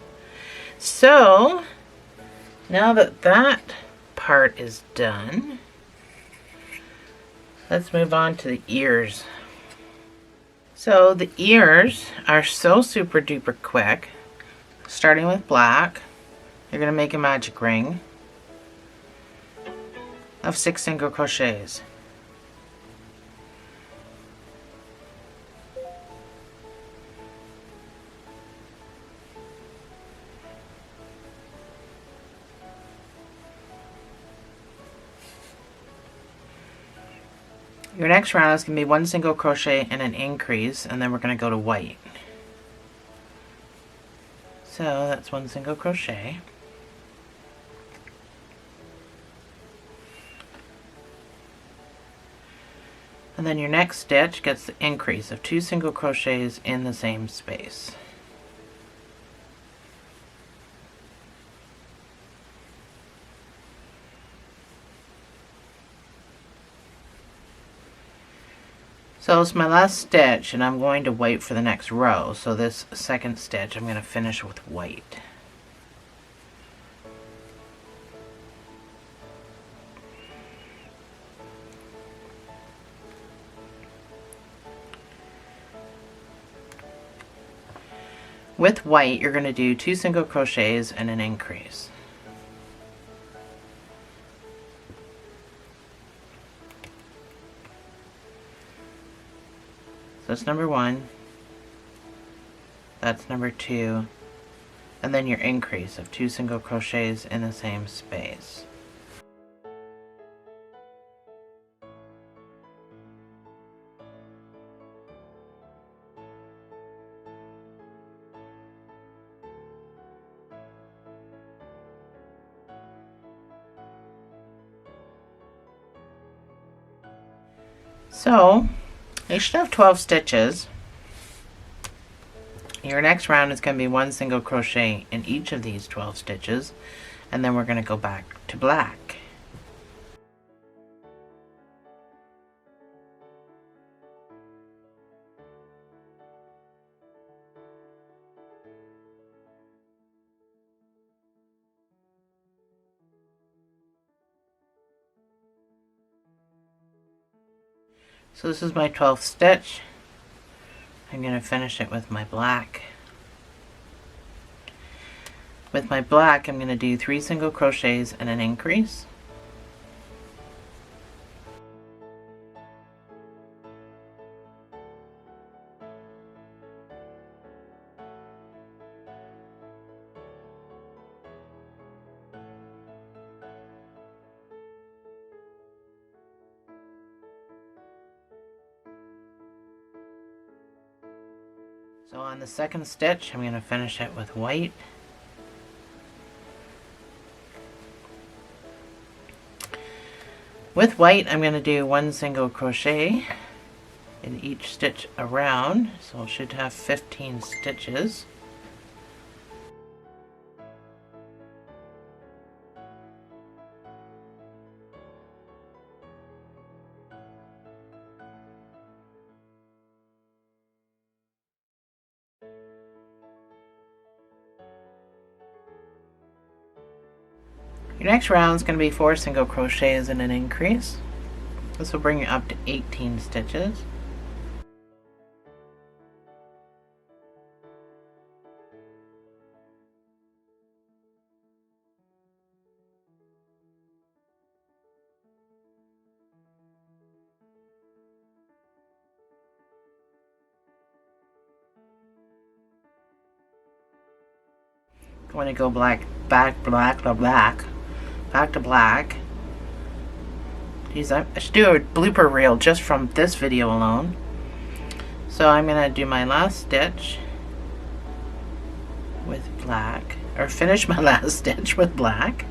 So, now that that part is done, let's move on to the ears. So the ears are so super duper quick. Starting with black, you're going to make a magic ring of 6 single crochets. Your next round is going to be 1 single crochet and an increase, and then we're going to go to white. So that's 1 single crochet. And then your next stitch gets the increase of 2 single crochets in the same space. So it's my last stitch, and I'm going to wait for the next row. So this second stitch I'm going to finish with white. With white, you're going to do 2 single crochets and an increase. that's number 1, that's number 2, and then your increase of 2 single crochets in the same space. So you should have 12 stitches. Your next round is going to be 1 single crochet in each of these 12 stitches, and then we're going to go back to black. So this is my 12th stitch. I'm going to finish it with my black. With my black, I'm going to do 3 single crochets and an increase. So on the second stitch, I'm going to finish it with white. With white, I'm going to do 1 single crochet in each stitch around, so it should have 15 stitches. Your next round is going to be 4 single crochets and an increase. This will bring you up to 18 stitches. I'm going to go back to black. Geez, I should do a blooper reel just from this video alone. So I'm going to do my last stitch with black, or finish my last stitch with black.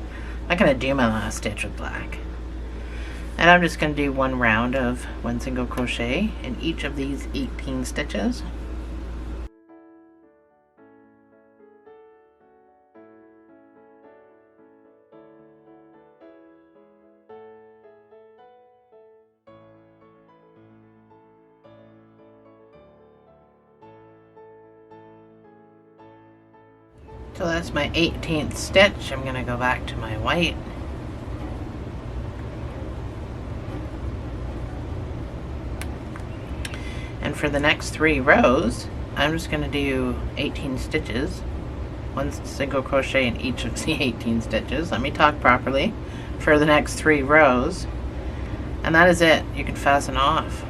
I'm going to do my last stitch with black. And I'm just going to do 1 round of 1 single crochet in each of these 18 stitches. So that's my 18th stitch. I'm going to go back to my white. And for the next 3 rows, I'm just going to do 18 stitches, 1 single crochet in each of the 18 stitches. Let me talk properly. For the next 3 rows, and that is it. You can fasten off.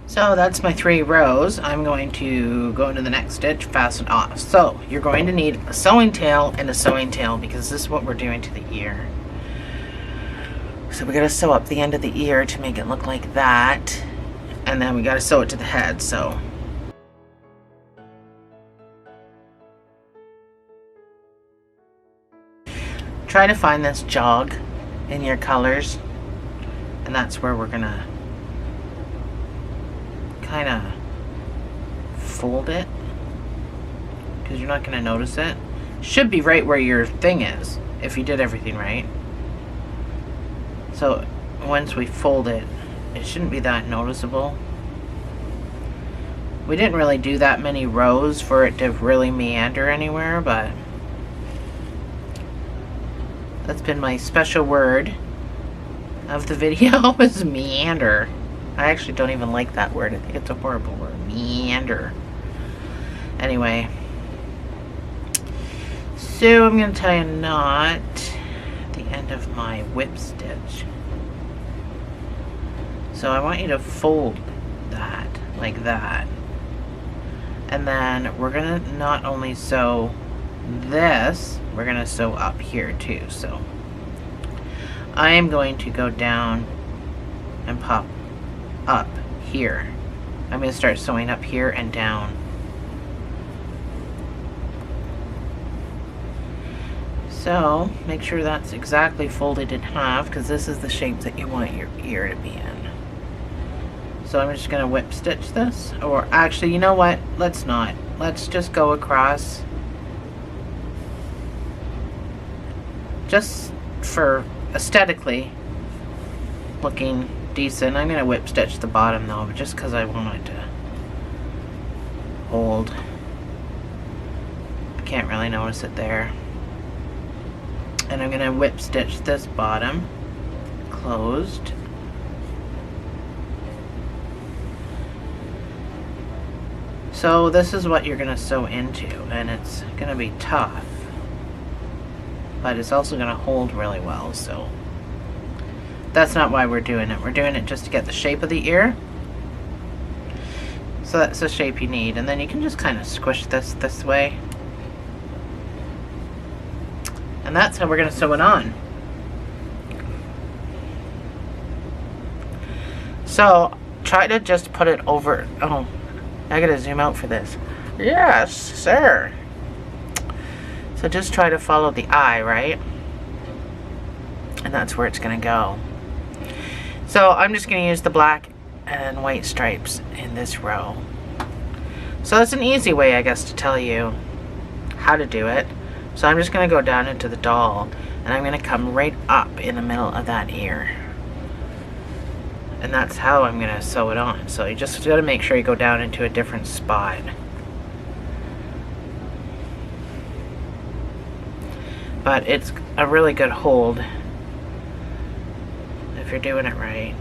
So that's my 3 rows. I'm going to go into the next stitch, fasten off. So you're going to need a sewing tail and a sewing tail because this is what we're doing to the ear. So we got to sew up the end of the ear to make it look like that, and then we got to sew it to the head. So try to find this jog in your colors, and that's where we're gonna kind of fold it, because you're not going to notice it. Should be right where your thing is if you did everything right. So once we fold it, it shouldn't be that noticeable. We didn't really do that many rows for it to really meander anywhere, but that's been my special word of the video is meander. I actually don't even like that word. I think it's a horrible word. Meander. Anyway. So I'm going to tie a knot at the end of my whip stitch. So I want you to fold that like that. And then we're going to not only sew this, we're going to sew up here too. So I am going to go down and pop up here. I'm going to start sewing up here and down. So make sure that's exactly folded in half, because this is the shape that you want your ear to be in. So I'm just going to whip stitch this, or actually, you know what? Let's not. Let's just go across. Just for aesthetically looking decent. I'm going to whip stitch the bottom though, just because I want it to hold. I can't really notice it there. And I'm going to whip stitch this bottom closed. So this is what you're going to sew into, and it's going to be tough, but it's also going to hold really well. So that's not why we're doing it. We're doing it just to get the shape of the ear. So that's the shape you need, and then you can just kind of squish this way. And that's how we're going to sew it on. So try to just put it over. Oh, I gotta zoom out for this. Yes, sir. So just try to follow the eye, right? And that's where it's gonna go. So I'm just gonna use the black and white stripes in this row. So that's an easy way, I guess, to tell you how to do it. So I'm just going to go down into the doll, and I'm going to come right up in the middle of that ear. And that's how I'm going to sew it on. So you just got to make sure you go down into a different spot. But it's a really good hold if you're doing it right.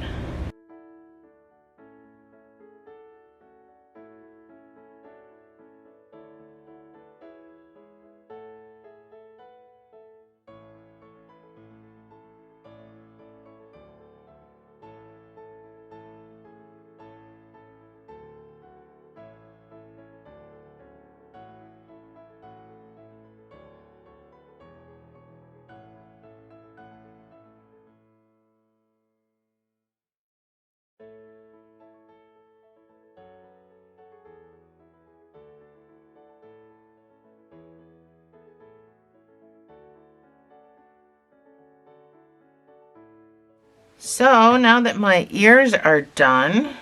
So now that my ears are done,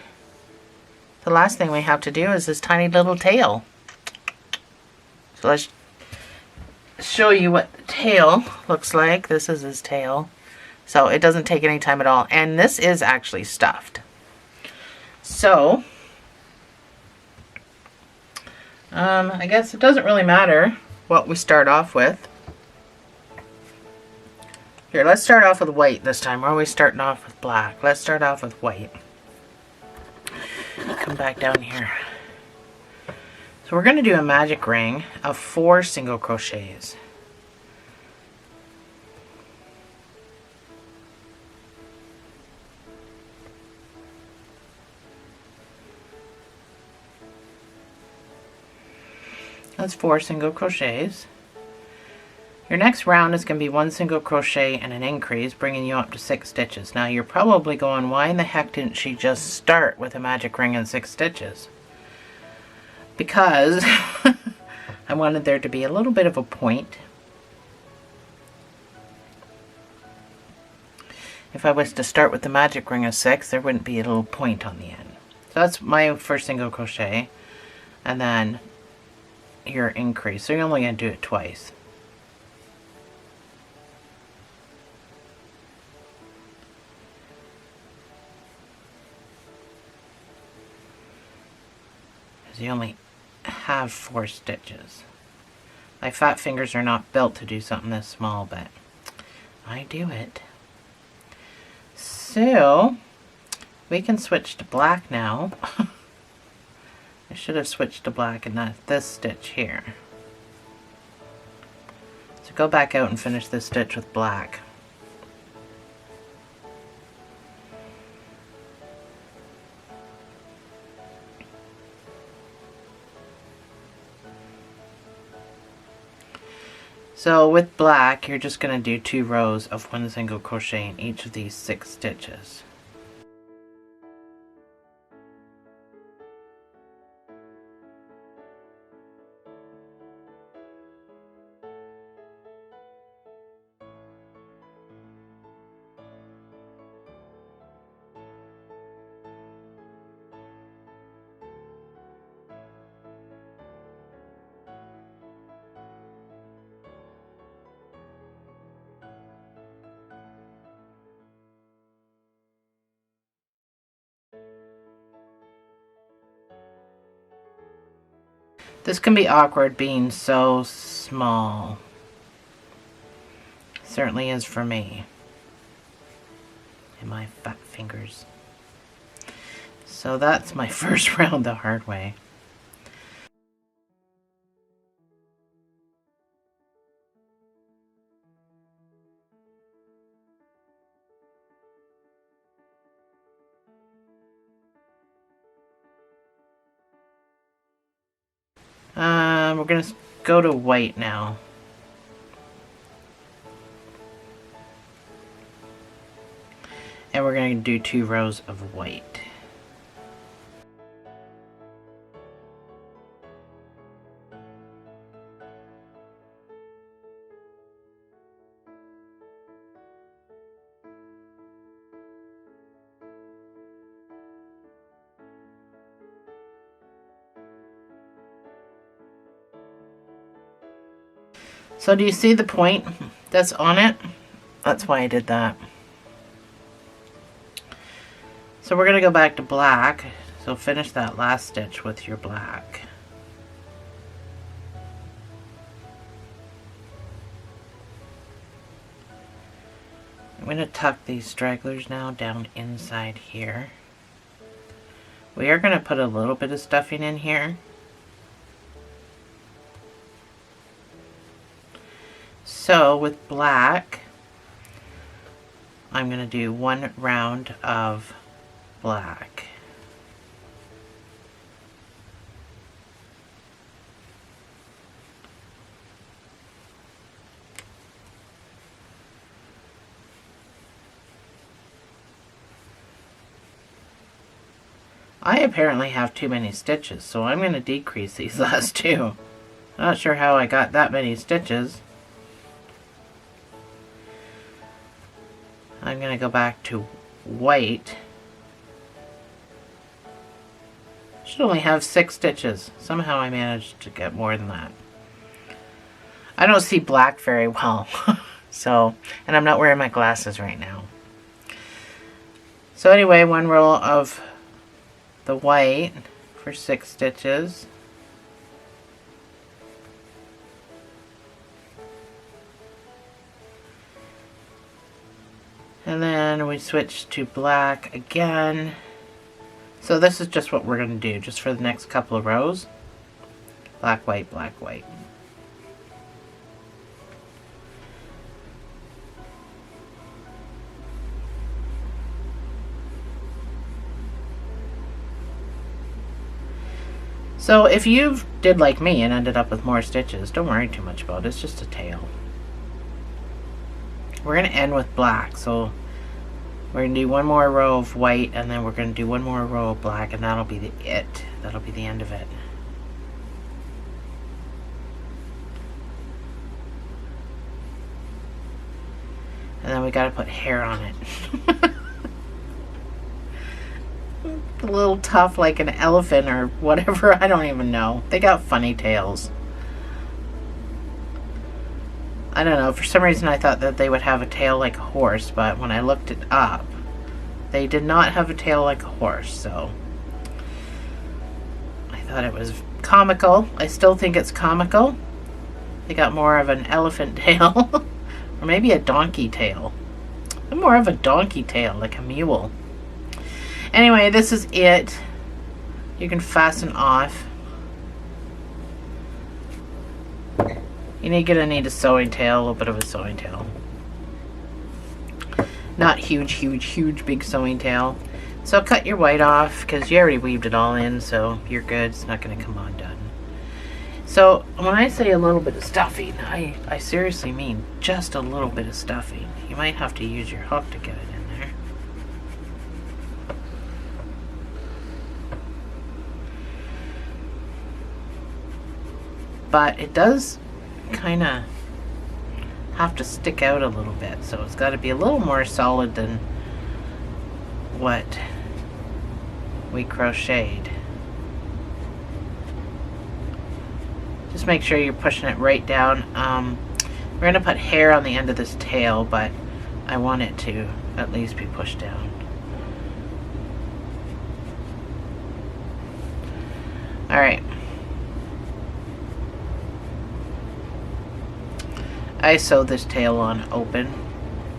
the last thing we have to do is this tiny little tail. So let's show you what the tail looks like. This is his tail. So it doesn't take any time at all. And this is actually stuffed. So, I guess it doesn't really matter what we start off with. Here, let's start off with white this time. We're always starting off with black. Let's start off with white. Come back down here. So we're going to do a magic ring of 4 single crochets. That's 4 single crochets. Your next round is going to be 1 single crochet and an increase, bringing you up to 6 stitches. Now you're probably going, why in the heck didn't she just start with a magic ring and 6 stitches? Because I wanted there to be a little bit of a point. If I was to start with the magic ring of 6, there wouldn't be a little point on the end. So that's my first single crochet, and then your increase. So you're only going to do it twice. You only have 4 stitches. My fat fingers are not built to do something this small, but I do it. So we can switch to black now. I should have switched to black in this stitch here. So go back out and finish this stitch with black. So with black, you're just going to do 2 rows of 1 single crochet in each of these 6 stitches. This can be awkward being so small. It certainly is for me. And my fat fingers. So that's my first round the hard way. We're going to go to white now. And we're going to do 2 rows of white. So do you see the point that's on it? That's why I did that. So we're going to go back to black. So finish that last stitch with your black. I'm going to tuck these stragglers now down inside here. We are going to put a little bit of stuffing in here. So with black, I'm going to do 1 round of black. I apparently have too many stitches, so I'm going to decrease these last 2. Not sure how I got that many stitches. I'm going to go back to white. Should only have 6 stitches. Somehow I managed to get more than that. I don't see black very well. So, and I'm not wearing my glasses right now. So anyway, 1 row of the white for 6 stitches. And then we switch to black again. So this is just what we're going to do, just for the next couple of rows. Black, white, black, white. So if you did like me and ended up with more stitches, don't worry too much about it. It's just a tail. We're going to end with black, so we're going to do 1 more row of white, and then we're going to do 1 more row of black, and that'll be it. That'll be the end of it. And then we got to put hair on it. A little tough like an elephant or whatever, I don't even know. They got funny tails. I don't know, for some reason I thought that they would have a tail like a horse, but when I looked it up, they did not have a tail like a horse, so I thought it was comical. I still think it's comical. They got more of an elephant tail, or maybe a donkey tail. I'm more of a donkey tail, like a mule. Anyway, this is it. You can fasten off. You're gonna need a sewing tail, a little bit of a sewing tail. Not huge big sewing tail. So cut your white off because you already weaved it all in, so you're good. It's not gonna come undone. So when I say a little bit of stuffing, I seriously mean just a little bit of stuffing. You might have to use your hook to get it in there. But it does kind of have to stick out a little bit, so it's got to be a little more solid than what we crocheted. Just make sure you're pushing it right down. We're going to put hair on the end of this tail, but I want it to at least be pushed down. Alright. I sewed this tail on open.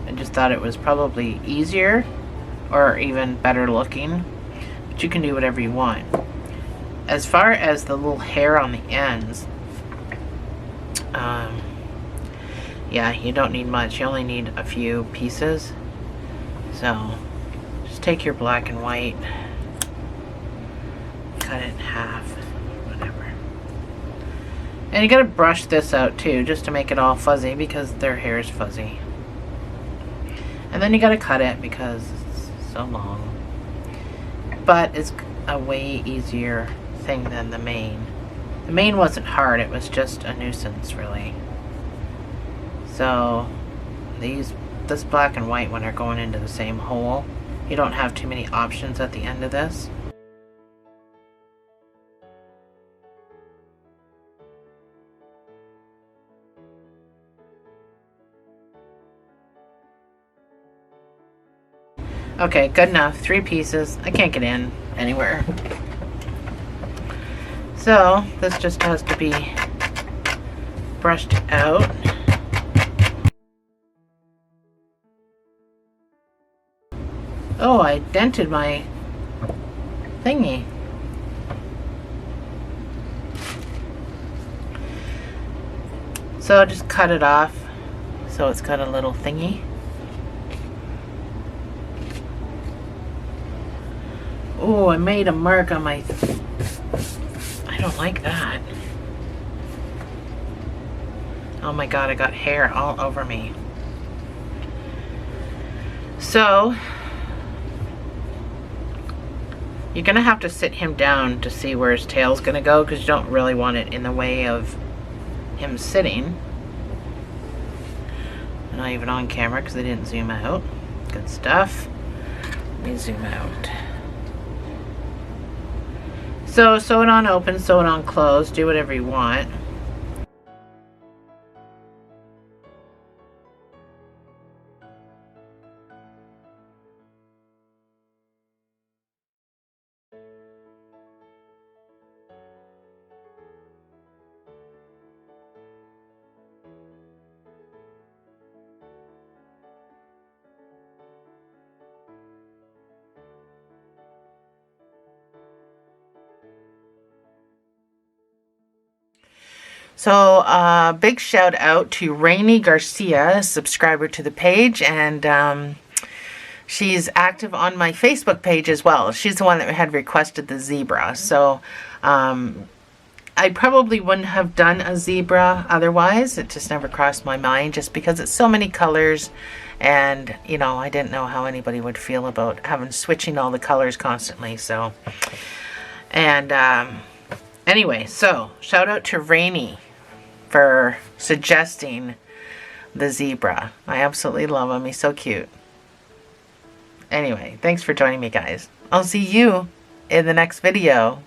I just thought it was probably easier or even better looking, but you can do whatever you want. As far as the little hair on the ends, yeah, you don't need much. You only need a few pieces. So just take your black and white, cut it in half, whatever. And you gotta brush this out too, just to make it all fuzzy, because their hair is fuzzy. And then you gotta cut it because it's so long. But it's a way easier thing than the mane. The mane wasn't hard, it was just a nuisance, really. So this black and white one are going into the same hole. You don't have too many options at the end of this. Okay, good enough. 3 pieces. I can't get in anywhere. So this just has to be brushed out. Oh, I dented my thingy. So just cut it off so it's got a little thingy. Oh, I made a mark on my... I don't like that. Oh my god, I got hair all over me. So you're gonna have to sit him down to see where his tail's gonna go, because you don't really want it in the way of him sitting. Not even on camera because I didn't zoom out. Good stuff. Let me zoom out. So sew it on open, sew it on closed, do whatever you want. So big shout out to Rainy Garcia, subscriber to the page, and she's active on my Facebook page as well. She's the one that had requested the zebra. So I probably wouldn't have done a zebra otherwise. It just never crossed my mind, just because it's so many colors, and you know, I didn't know how anybody would feel about switching all the colors constantly. So, and anyway, so shout out to Rainy for suggesting the zebra. I absolutely love him. He's so cute. Anyway, thanks for joining me, guys. I'll see you in the next video.